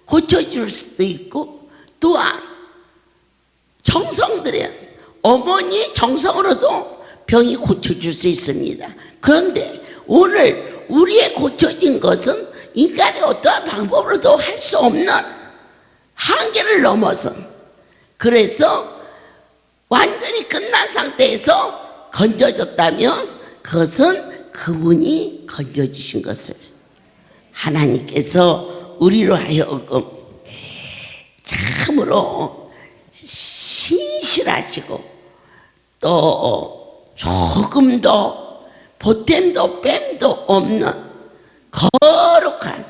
고쳐줄 수도 있고 또한 정성들은 어머니의 정성으로도 병이 고쳐줄 수 있습니다. 그런데 오늘 우리의 고쳐진 것은 인간의 어떠한 방법으로도 할 수 없는 한계를 넘어서 그래서 완전히 끝난 상태에서 건져졌다면 그것은 그분이 건져주신 것을 하나님께서 우리로 하여금 참으로 신실하시고 또 조금도 보탬도 뺨도 없는 거룩한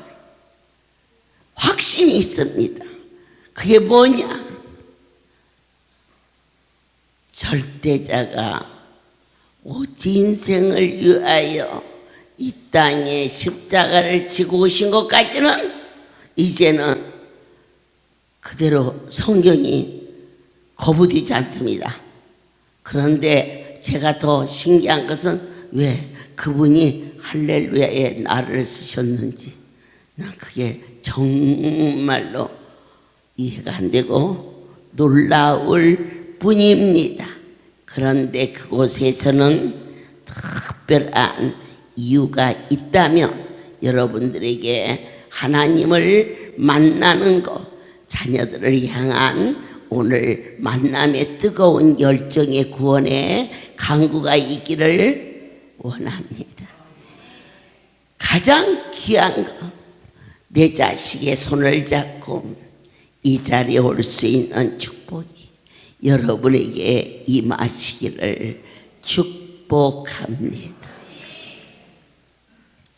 확신이 있습니다. 그게 뭐냐? 절대자가 오직 인생을 위하여 이 땅에 십자가를 지고 오신 것까지는 이제는 그대로 성경이 거부되지 않습니다. 그런데 제가 더 신기한 것은 왜 그분이 할렐루야에 나를 쓰셨는지 난 그게 정말로 이해가 안 되고 놀라울 뿐입니다. 그런데 그곳에서는 특별한 이유가 있다면 여러분들에게 하나님을 만나는 것, 자녀들을 향한 오늘 만남의 뜨거운 열정의 구원의 강구가 있기를 원합니다. 가장 귀한 것, 내 자식의 손을 잡고 이 자리에 올 수 있는 축복이 여러분에게 임하시기를 축복합니다.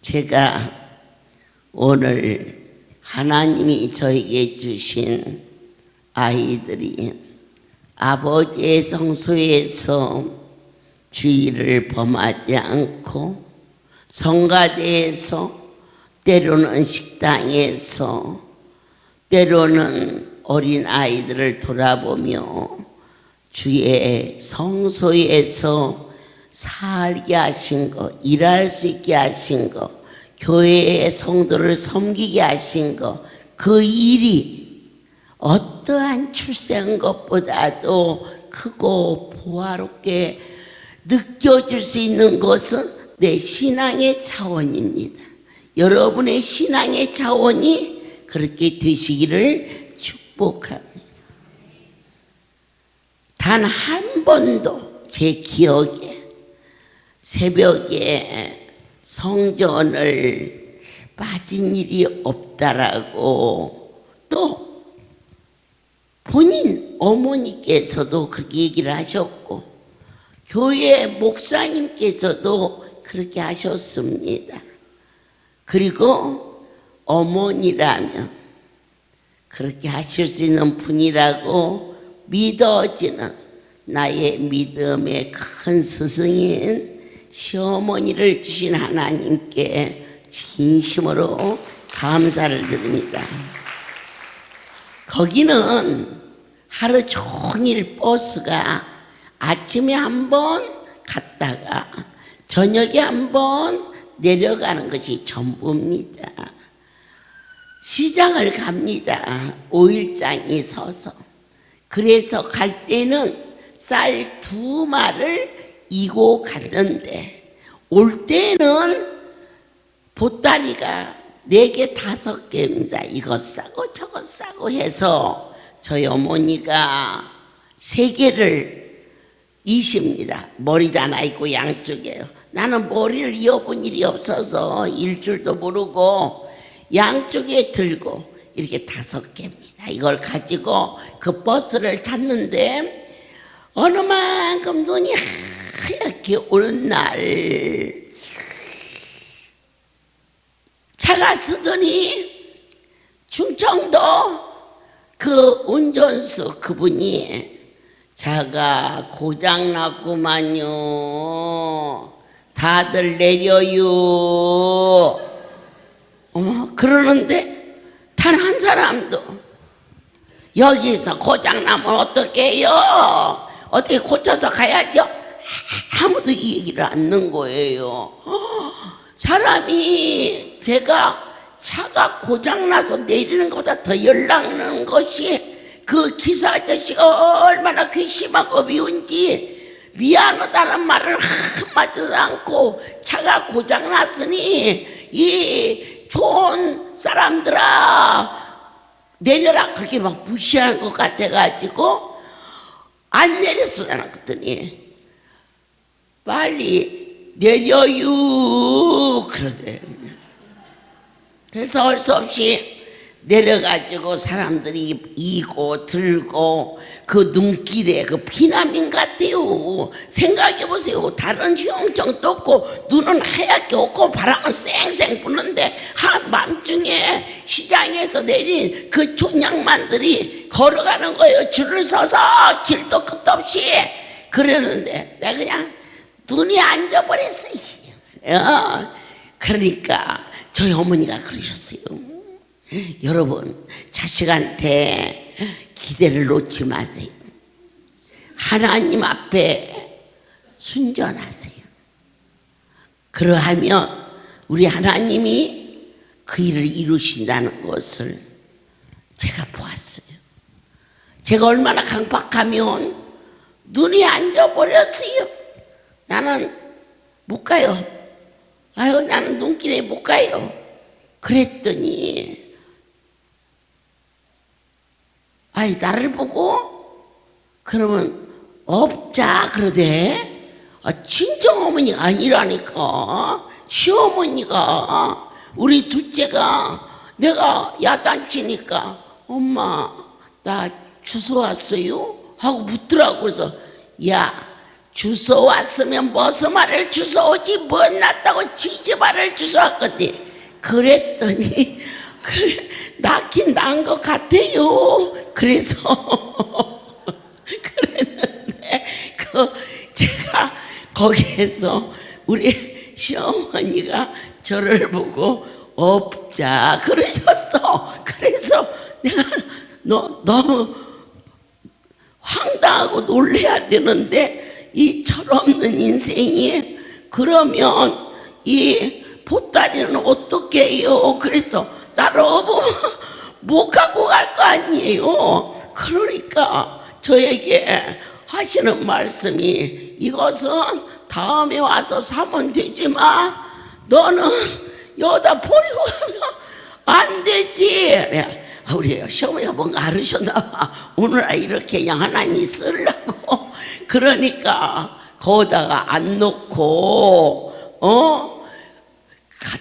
제가 오늘 하나님이 저에게 주신 아이들이 아버지의 성소에서 주의를 범하지 않고 성가대에서 때로는 식당에서 때로는 어린 아이들을 돌아보며 주의 성소에서 살게 하신 것, 일할 수 있게 하신 것, 교회의 성도를 섬기게 하신 것, 그 일이 어떠한 출세한 것보다도 크고 보화롭게 느껴질 수 있는 것은 내 신앙의 차원입니다. 여러분의 신앙의 차원이 그렇게 되시기를 축복합니다. 단 한 번도 제 기억에 새벽에 성전을 빠진 일이 없다라고 또 본인 어머니께서도 그렇게 얘기를 하셨고 교회 목사님께서도 그렇게 하셨습니다. 그리고 어머니라면 그렇게 하실 수 있는 분이라고 믿어지는 나의 믿음의 큰 스승인 시어머니를 주신 하나님께 진심으로 감사를 드립니다. 거기는 하루 종일 버스가 아침에 한 번 갔다가 저녁에 한 번 내려가는 것이 전부입니다. 시장을 갑니다. 5일장이 서서. 그래서 갈 때는 쌀 2마를 이고 갔는데 올 때는 보따리가 4개 5개입니다. 이것 싸고 저것 싸고 해서 저희 어머니가 3개를 이십니다. 머리도 하나 있고 양쪽에요. 나는 머리를 이어본 일이 없어서 일 줄도 모르고 양쪽에 들고 이렇게 5개입니다. 이걸 가지고 그 버스를 탔는데 어느 만큼 눈이 하얗게 오는 날 차가 쓰더니 충청도 그 운전수 그분이 차가 고장났구만요. 다들 내려요. 그러는데 단 한 사람도 여기서 고장나면 어떻게 해요? 어떻게 고쳐서 가야죠? 아무도 이 얘기를 안 듣는 거예요. 사람이 제가 차가 고장나서 내리는 것보다 더 열나는 것이 그 기사 아저씨가 얼마나 괘씸하고 미운지 미안하다는 말을 한마디도 않고 차가 고장났으니 이 좋은 사람들아 내려라 그렇게 막 무시하는 것 같아가지고 안 내렸어. 그랬더니 빨리 내려요 그러더래요. 그래서 할 수 없이 내려가지고 사람들이 이고 들고 그 눈길에 그 피난민 같아요. 생각해보세요. 다른 흉정도 없고 눈은 하얗게 없고 바람은 쌩쌩 부는데 한밤중에 시장에서 내린 그 촌양만들이 걸어가는 거예요. 줄을 서서 길도 끝도 없이. 그러는데 내가 그냥 눈이 앉아버렸어요. 그러니까 저희 어머니가 그러셨어요. 여러분 자식한테 기대를 놓지 마세요. 하나님 앞에 순전하세요. 그러하면 우리 하나님이 그 일을 이루신다는 것을 제가 보았어요. 제가 얼마나 강박하면 눈이 앉아버렸어요. 나는 못 가요. 아유 나는 눈길에 못 가요. 그랬더니 아이 나를 보고 그러면 없자 그러대. 친정어머니가 아니라니까. 시어머니가 우리 둘째가 내가 야단치니까 엄마 나 주워 왔어요? 하고 묻더라고. 그래서 야 주워 왔으면 머스말을 주워 오지 뭐 났다고 치즈발을 주워 왔거든. 그랬더니 그래 낳긴 낳은 것 같아요. 그래서 그랬는데 제가 거기에서 우리 시어머니가 저를 보고 없자 그러셨어. 그래서 내가 너무 황당하고 놀래야 되는데 이 철없는 인생이 그러면 이 보따리는 어떻게 해요? 그래서 나를 못 갖고 갈 거 아니에요. 그러니까 저에게 하시는 말씀이 이것은 다음에 와서 사면 되지만 너는 여기다 버리고 가면 안 되지. 우리 시어머니가 뭔가 알으셨나 봐. 오늘 이렇게 그냥 하나님 쓰려고. 그러니까 거기다가 안 놓고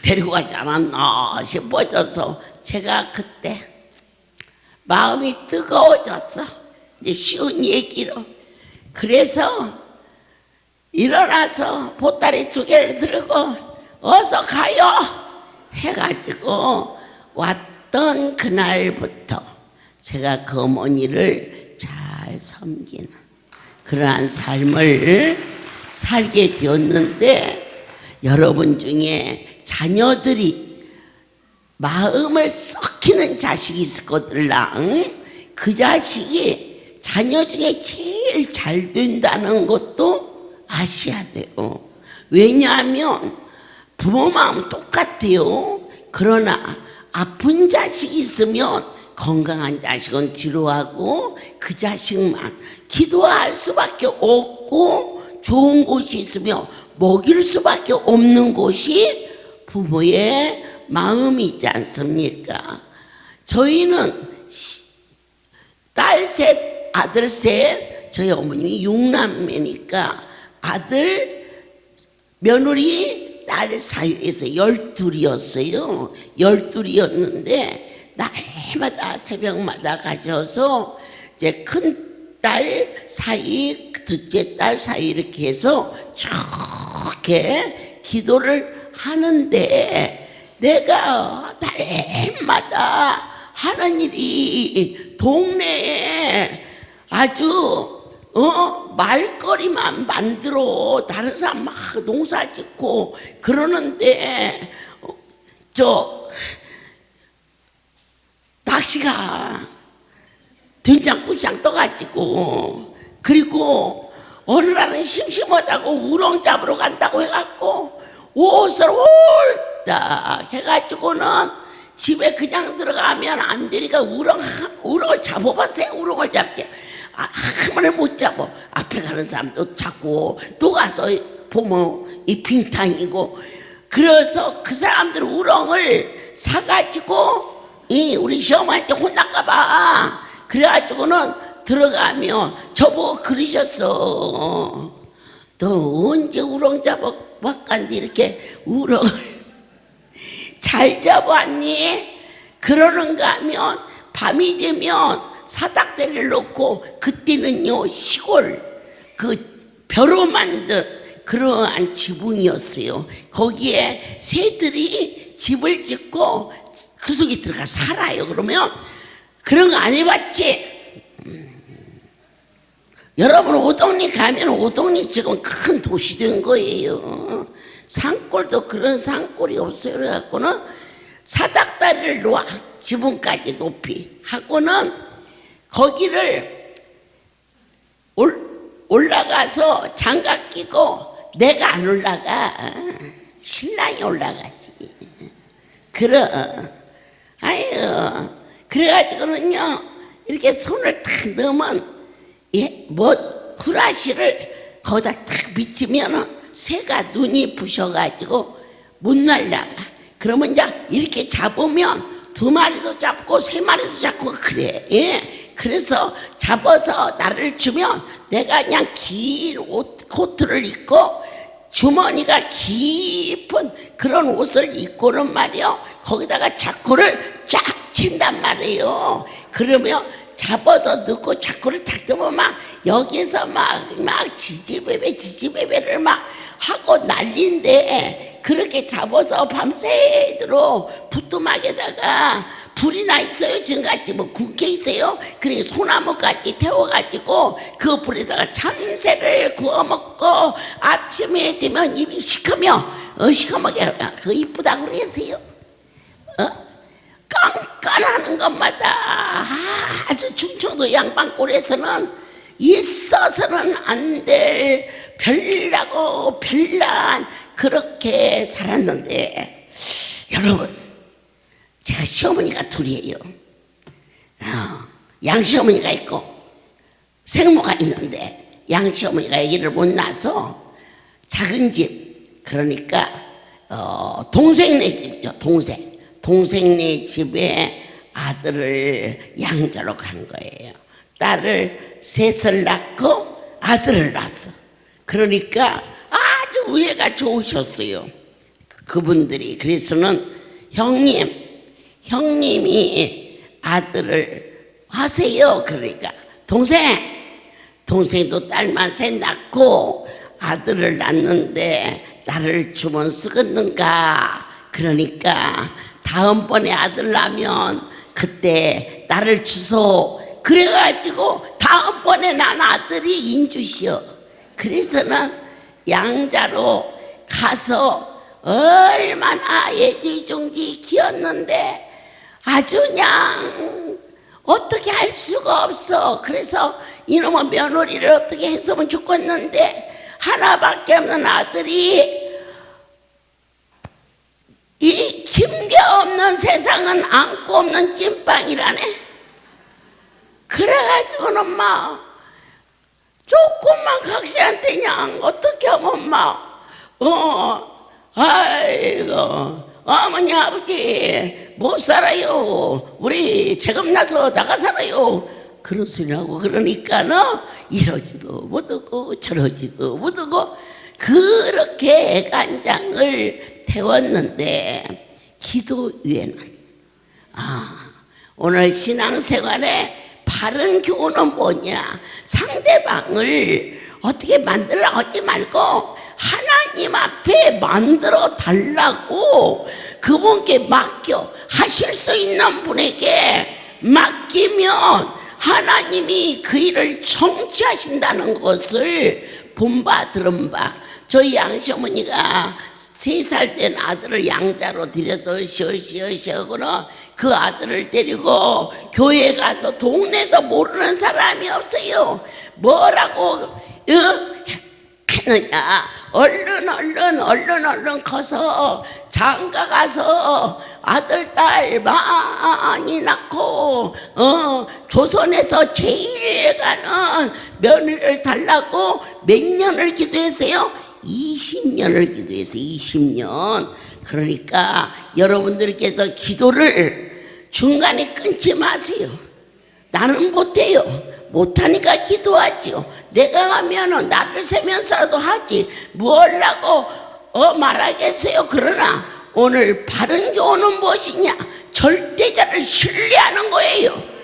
데리고 가지 않았나 싶어져서 제가 그때 마음이 뜨거워졌어. 이제 쉬운 얘기로. 그래서 일어나서 보따리 2개를 들고 어서 가요. 해가지고 왔던 그날부터 제가 그 어머니를 잘 섬기는 그러한 삶을 살게 되었는데, 여러분 중에 자녀들이 마음을 썩히는 자식이 있을 거들랑 그 자식이 자녀 중에 제일 잘 된다는 것도 아셔야 돼요. 왜냐하면 부모 마음 똑같아요. 그러나 아픈 자식이 있으면 건강한 자식은 뒤로 하고 그 자식만 기도할 수밖에 없고, 좋은 곳이 있으며 먹일 수밖에 없는 곳이 부모의 마음이지 않습니까? 저희는 딸 셋, 아들 셋, 저희 어머님이 6남매니까 아들, 며느리, 딸 사이에서 12이었어요. 12이었는데 날마다 새벽마다 가셔서 이제 큰 딸 사이, 둘째 딸 사이 이렇게 해서 좋게 기도를 하는데, 내가 날마다 하는 일이 동네에 아주 말거리만 만들어 다른 사람 막 농사 짓고 그러는데, 낚시가 된장국장 떠가지고, 그리고 어느 날은 심심하다고 우렁 잡으러 간다고 해갖고 옷을 홀딱 해가지고는 집에 그냥 들어가면 안 되니까 우렁을 잡아봤어요. 우렁을 잡게 한 번에 못 잡아. 앞에 가는 사람도 잡고 또 가서 보면 이 빙탕이고, 그래서 그 사람들 우렁을 사가지고 우리 시어머니한테 혼날까봐 그래가지고는 들어가면 저보고 그러셨어. 너 언제 우렁 잡아봤간디 이렇게 우렁을 잘 잡았니? 그러는가 하면 밤이 되면 사닥대를 놓고, 그때는요 시골 그 벼로 만든 그러한 지붕이었어요. 거기에 새들이 집을 짓고 그 속에 들어가 살아요. 그러면 그런 거 안 해봤지? 여러분 오동리 가면, 오동리 지금 큰 도시 된 거예요. 산골도 그런 산골이 없어요. 그래갖고는 사닥다리를 놓아 지붕까지 높이 하고는 거기를 올라가서 장갑 끼고, 내가 안 올라가, 신랑이 올라가지. 아유, 그래가지고는요 이렇게 손을 탁 넣으면 후라시를 거기다 탁 비치면은 새가 눈이 부셔가지고 못 날라가. 그러면 이제 이렇게 잡으면 2마리도 잡고 3마리도 잡고 그래. 예. 그래서 잡아서 나를 주면 내가 그냥 긴 코트를 입고 주머니가 깊은 그런 옷을 입고는 말이요, 거기다가 자꾸를 쫙 친단 말이에요. 그러면 잡아서 넣고 자꾸를 탁 뜨면 막 여기서 막 지지배배를 막 하고 난리인데, 그렇게 잡아서 밤새도록 부뚜막에다가 불이나 있어요. 지금같이 뭐 굵게 있어요. 그래 소나무까지 태워가지고 그 불에다가 참새를 구워 먹고 아침에 되면 입이 시커멓게 그 이쁘다고 그러세요. 깐깐하는 것마다 아주 충청도 양반골에서는 있어서는 안 될 별나고 별난 그렇게 살았는데, 여러분 제가 시어머니가 둘이에요. 양시어머니가 있고 생모가 있는데, 양시어머니가 아기를 못 낳아서 작은 집, 그러니까 동생네 집이죠. 동생네 집에 아들을 양자로 간 거예요. 딸을 셋을 낳고 아들을 낳았어. 그러니까 아주 우애가 좋으셨어요, 그분들이. 그래서는 형님이 아들을 하세요. 그러니까 동생도 딸만 셋 낳고 아들을 낳는데 나를 주면 쓰겠는가. 그러니까 다음번에 아들 낳으면 그때 나를 주소. 그래가지고 다음번에 난 아들이 인주시오. 그래서는 양자로 가서 얼마나 애지중지 키웠는데 아주 그냥 어떻게 할 수가 없어. 그래서 이놈의 며느리를 어떻게 했으면 좋겠는데 하나밖에 없는 아들이 이 김겨 없는 세상은 안고 없는 찐빵이라네. 그래가지고는 막 조금만 각시한테 그냥 어떻게 하면 막 아이고 어머니 아버지 못 살아요. 우리 재금 나서 나가 살아요. 그런 소리 하고 그러니까는 이러지도 못하고 저러지도 못하고 그렇게 애간장을 태웠는데 기도 위에는 오늘 신앙생활에 바른 교훈은 뭐냐? 상대방을 어떻게 만들라 하지 말고 하나님 앞에 만들어 달라고 그분께 맡겨. 하실 수 있는 분에게 맡기면 하나님이 그 일을 성취하신다는 것을 본바 들은 바. 저희 양시어머니가 3살 된 아들을 양자로 들여서 시어시어시어고는 그 아들을 데리고 교회 가서 동네에서 모르는 사람이 없어요. 뭐라고 했느냐? 얼른 커서 장가 가서 아들 딸 많이 낳고 조선에서 제일 가는 며느리를 달라고 몇 년을 기도했어요? 20년을 기도했어요. 20년. 그러니까 여러분들께서 기도를 중간에 끊지 마세요. 나는 못해요. 못하니까 기도하지요. 내가 하면은 나를 세면서라도 하지 뭘 하고 말하겠어요. 그러나 오늘 바른 교훈은 무엇이냐? 절대자를 신뢰하는 거예요.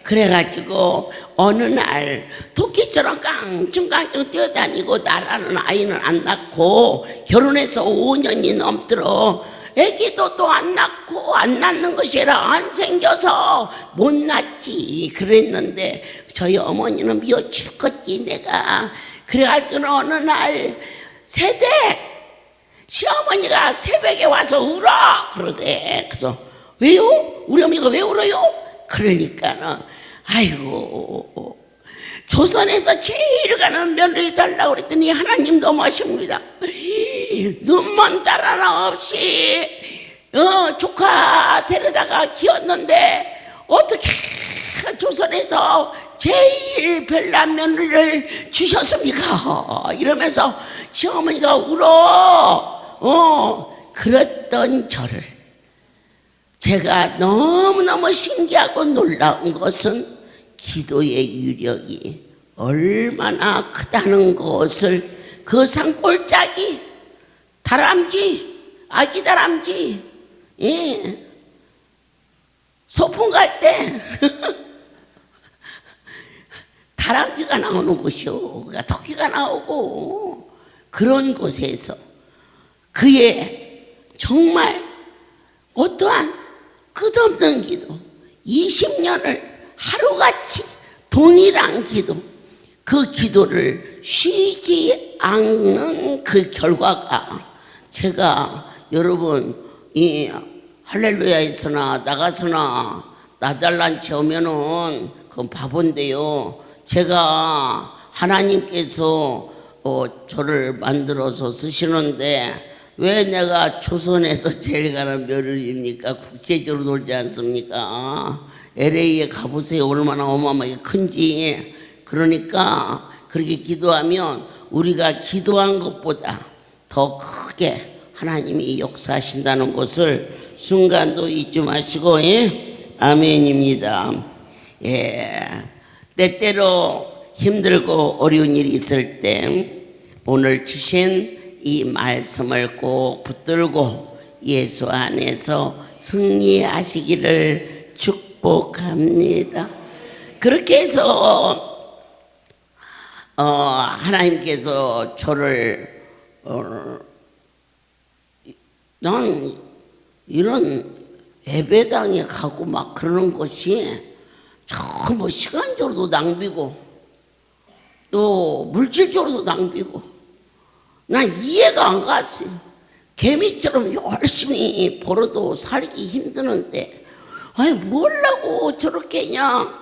그래가지고 어느 날 토끼처럼 깡충깡충 뛰어다니고 나라는 아이는 안 낳고 결혼해서 5년이 넘도록 애기도 또 안 낳고 안 낳는 것이 아니라 안 생겨서 못 낳지 그랬는데 저희 어머니는 미워 죽겠지 내가. 그래가지고 어느 날 새댁 시어머니가 새벽에 와서 울어 그러대. 그래서 왜요? 우리 어머니가 왜 울어요? 그러니까는 아이고 조선에서 제일 가는 며느리 달라고 그랬더니 하나님 너무하십니다. 눈먼 딸 하나 없이 조카 데려다가 키웠는데 어떻게 조선에서 제일 별난 며느리를 주셨습니까? 이러면서 시어머니가 울어. 그랬던 저를 제가 너무너무 신기하고 놀라운 것은 기도의 유력이 얼마나 크다는 것을 그 산골짜기 다람쥐 아기 다람쥐 소풍 갈 때 다람쥐가 나오는 곳이요. 토끼가 나오고 그런 곳에서 그의 정말 어떠한 끝없는 기도 20년을 하루같이 동일한 기도 그 기도를 쉬지 않는 그 결과가 제가 여러분 이 할렐루야에서나 나가서나 나잘난체 오면은 그건 바본데요. 제가 하나님께서 저를 만들어서 쓰시는데 왜 내가 조선에서 제일 가는 며느리입니까? 국제적으로 놀지 않습니까? LA에 가보세요. 얼마나 어마어마하게 큰지. 그러니까 그렇게 기도하면 우리가 기도한 것보다 더 크게 하나님이 역사하신다는 것을 순간도 잊지 마시고 아멘입니다. 때때로 힘들고 어려운 일이 있을 때 오늘 주신 이 말씀을 꼭 붙들고 예수 안에서 승리하시기를 축복합니다. 그렇게 해서 하나님께서 저를 난 이런 예배당에 가고 막 그러는 것이 전부 시간적으로도 낭비고 또 물질적으로도 낭비고 난 이해가 안 갔어요. 개미처럼 열심히 벌어도 살기 힘드는데 아니 뭘라고 저렇게 그냥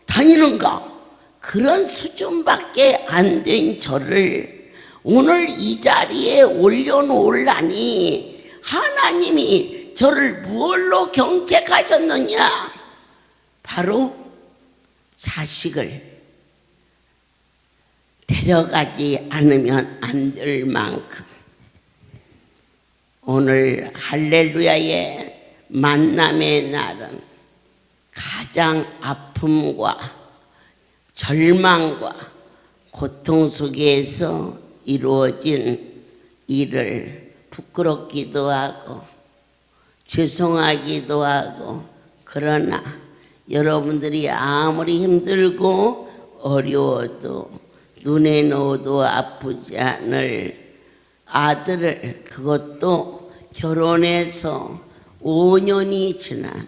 다니는가. 그런 수준밖에 안 된 저를 오늘 이 자리에 올려놓으려니 하나님이 저를 무엇로 경책하셨느냐. 바로 자식을 데려가지 않으면 안 될 만큼 오늘 할렐루야의 만남의 날은 가장 아픔과 절망과 고통 속에서 이루어진 일을 부끄럽기도 하고 죄송하기도 하고 그러나 여러분들이 아무리 힘들고 어려워도 눈에 넣어도 아프지 않을 아들을 그것도 결혼해서 5년이 지난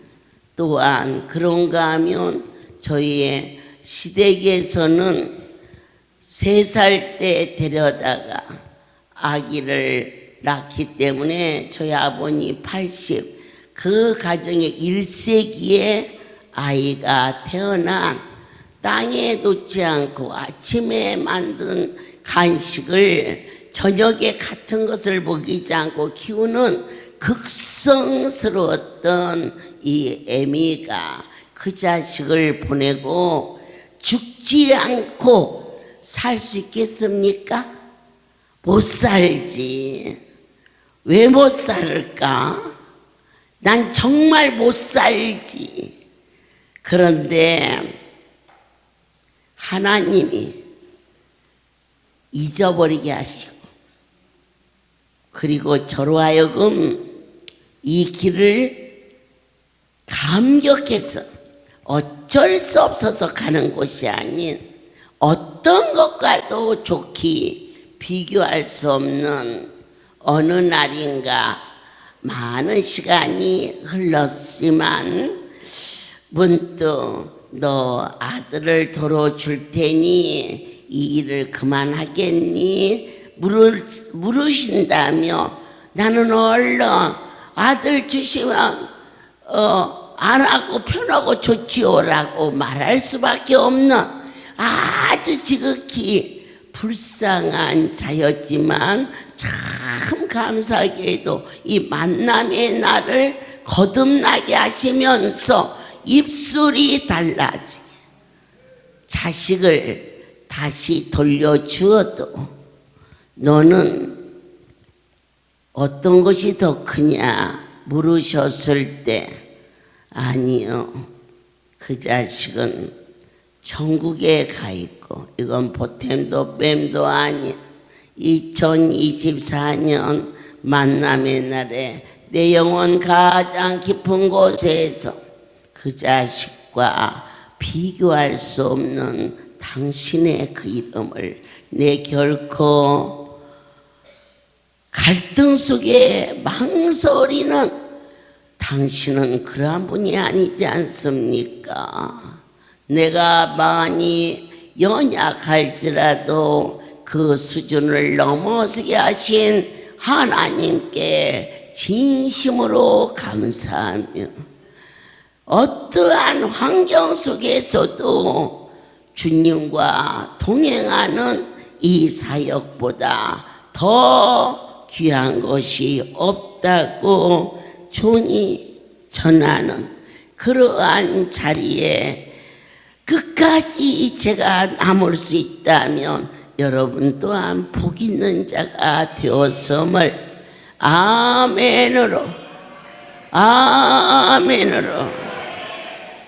또한 그런가 하면 저희의 시댁에서는 3살 때 데려다가 아기를 낳기 때문에 저희 아버님 80, 그 가정의 1세기에 아이가 태어난 땅에 놓지 않고 아침에 만든 간식을 저녁에 같은 것을 먹이지 않고 키우는 극성스러웠던 이 애미가 그 자식을 보내고 죽지 않고 살 수 있겠습니까? 못 살지. 왜 못 살까? 난 정말 못 살지. 그런데 하나님이 잊어버리게 하시고 그리고 저로 하여금 이 길을 감격해서 어쩔 수 없어서 가는 곳이 아닌 어떤 것과도 좋게 비교할 수 없는 어느 날인가 많은 시간이 흘렀지만 문득 너 아들을 돌아줄 테니 이 일을 그만하겠니? 물으신다며 나는 얼른 아들 주시면 안 하고 편하고 좋지요라고 말할 수밖에 없는 아주 지극히 불쌍한 자였지만 참 감사하게도 이 만남의 날을 거듭나게 하시면서 입술이 달라지 자식을 다시 돌려주어도 너는 어떤 것이 더 크냐 물으셨을 때 아니요 그 자식은 천국에 가 있고 이건 보탬도 뺨도 아닌 2024년 만남의 날에 내 영혼 가장 깊은 곳에서 그 자식과 비교할 수 없는 당신의 그 이름을 내 결코 갈등 속에 망설이는 당신은 그러한 분이 아니지 않습니까? 내가 많이 연약할지라도 그 수준을 넘어서게 하신 하나님께 진심으로 감사하며 어떠한 환경 속에서도 주님과 동행하는 이 사역보다 더 귀한 것이 없다고 종이 전하는 그러한 자리에 끝까지 제가 남을 수 있다면 여러분 또한 복 있는 자가 되었음을 아멘으로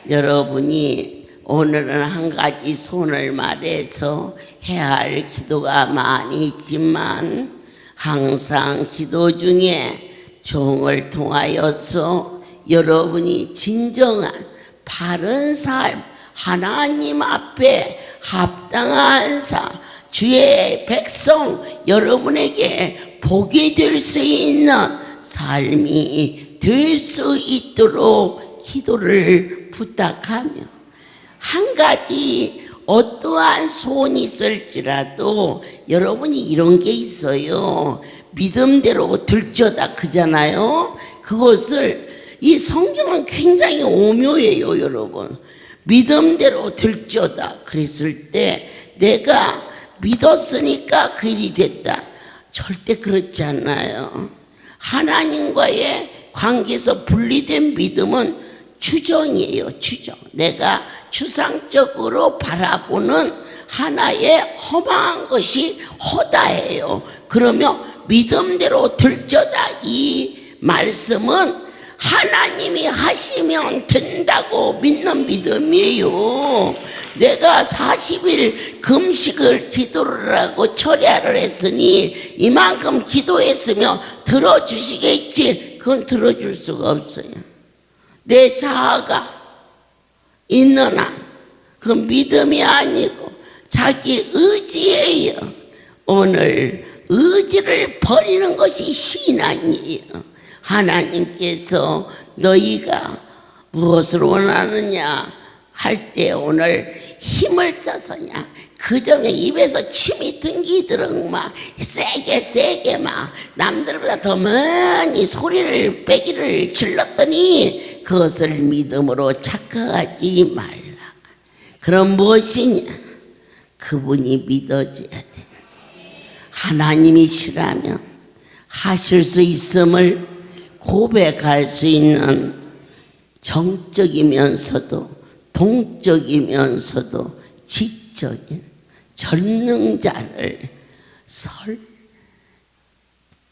여러분이 오늘은 한 가지 손을 말해서 해야 할 기도가 많이 있지만 항상 기도 중에 종을 통하여서 여러분이 진정한 바른 삶 하나님 앞에 합당한 삶 주의 백성 여러분에게 복이 될 수 있는 삶이 될 수 있도록 기도를 부탁하며, 한 가지 어떠한 소원이 있을지라도 여러분이 이런 게 있어요. 믿음대로 들져다 그잖아요. 그것을, 이 성경은 굉장히 오묘해요, 여러분. 믿음대로 들져다 그랬을 때 내가 믿었으니까 그 일이 됐다. 절대 그렇지 않아요. 하나님과의 관계에서 분리된 믿음은 추정이에요, 추정. 내가 추상적으로 바라보는 하나의 허망한 것이 허다해요. 그러면 믿음대로 들져다, 이 말씀은 하나님이 하시면 된다고 믿는 믿음이에요. 내가 40일 금식을 기도를 하고 철야를 했으니 이만큼 기도했으면 들어주시겠지. 그건 들어줄 수가 없어요. 내 자아가 있는 한, 그 믿음이 아니고 자기 의지예요. 오늘 의지를 버리는 것이 신앙이에요. 하나님께서 너희가 무엇을 원하느냐 할 때 오늘 힘을 써서냐, 그전에 입에서 침이 등기도록 막 세게 막 남들보다 더 많이 소리를 빼기를 질렀더니 그것을 믿음으로 착각하지 말라. 그럼 무엇이냐? 그분이 믿어져야 돼. 하나님이시라면 하실 수 있음을 고백할 수 있는 정적이면서도 동적이면서도 지적인 전능자를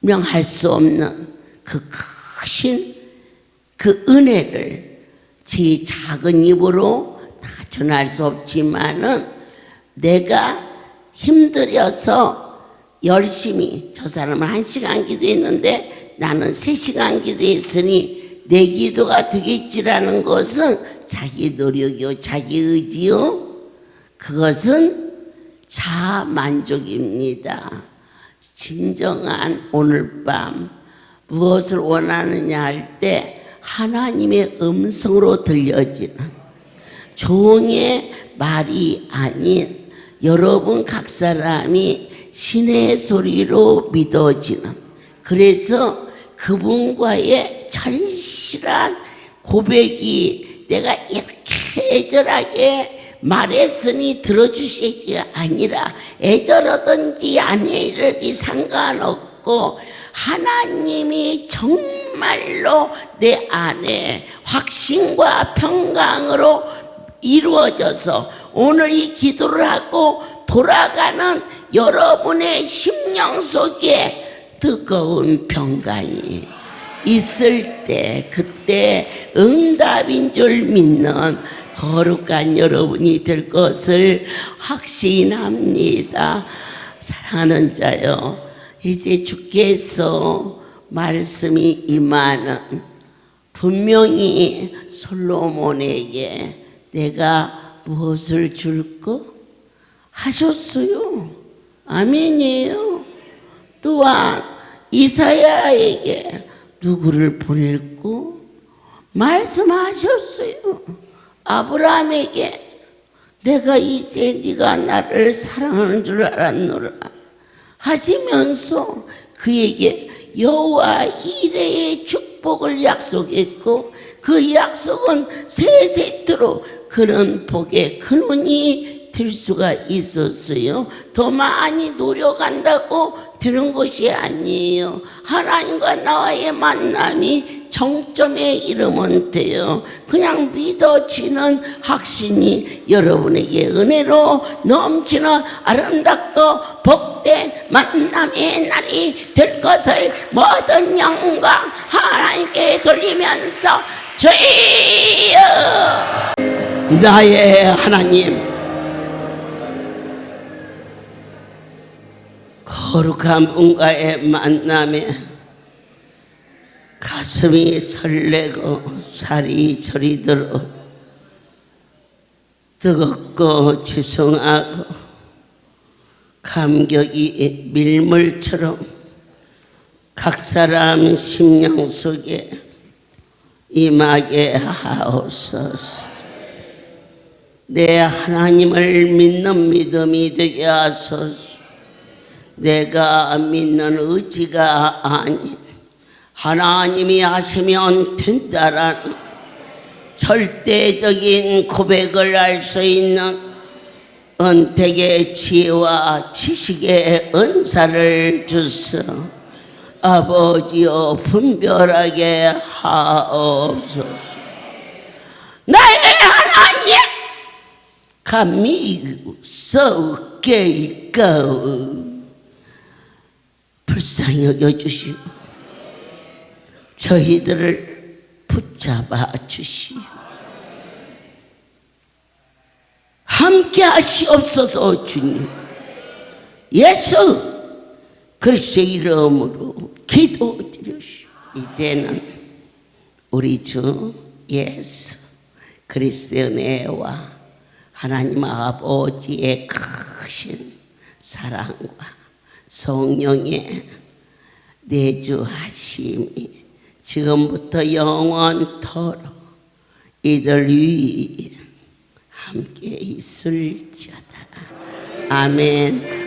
설명할 수 없는 그 크신 그 은혜를 제 작은 입으로 다 전할 수 없지만은, 내가 힘들어서 열심히, 저 사람은 1시간 기도했는데 나는 3시간 기도했으니 내 기도가 되겠지라는 것은 자기 노력이요, 자기 의지요, 그것은 자만족입니다. 진정한 오늘 밤 무엇을 원하느냐 할 때 하나님의 음성으로 들려지는, 종의 말이 아닌 여러분 각 사람이 신의 소리로 믿어지는, 그래서 그분과의 절실한 고백이 내가 이렇게 애절하게 말했으니 들어주시기 아니라 애절하든지 아니라든지 상관없고 하나님이 정말로 내 안에 확신과 평강으로 이루어져서 오늘 이 기도를 하고 돌아가는 여러분의 심령 속에 뜨거운 평강이 있을 때, 그때 응답인 줄 믿는 거룩한 여러분이 될 것을 확신합니다. 사랑하는 자요, 이제 주께서 말씀이 임하는, 분명히 솔로몬에게 내가 무엇을 줄까 하셨어요. 아멘이에요. 또한 이사야에게 누구를 보낼고 말씀하셨어요. 아브라함에게 내가 이제 네가 나를 사랑하는 줄 알았노라 하시면서 그에게 여호와 이레의 축복을 약속했고, 그 약속은 세세토록 그런 복의 근원이 될 수가 있었어요. 더 많이 노력한다고 되는 것이 아니에요. 하나님과 나와의 만남이 정점에 이르면 돼요. 그냥 믿어지는 확신이 여러분에게 은혜로 넘치는 아름답고 복된 만남의 날이 될 것을 모든 영광 하나님께 돌리면서, 주여 나의 하나님, 거룩한 분과의 만남에 가슴이 설레고 살이 저리들어 뜨겁고 죄송하고, 감격이 밀물처럼 각 사람 심령 속에 임하게 하옵소서. 내 하나님을 믿는 믿음이 되게 하소서. 내가 믿는 의지가 아닌 하나님이 하시면 된다라는 절대적인 고백을 할 수 있는 은택의 지혜와 지식의 은사를 주소. 아버지여 분별하게 하옵소서. 나의 하나님 감히 썩게 불쌍히 여겨주시고 저희들을 붙잡아 주시오. 함께 하시옵소서. 주님 예수 그리스도의 이름으로 기도드리시오. 이제는 우리 주 예수 그리스도의 은혜와 하나님 아버지의 크신 사랑과 성령의 내주하심이 지금부터 영원토록 이들 위에 함께 있을지어다. 아멘.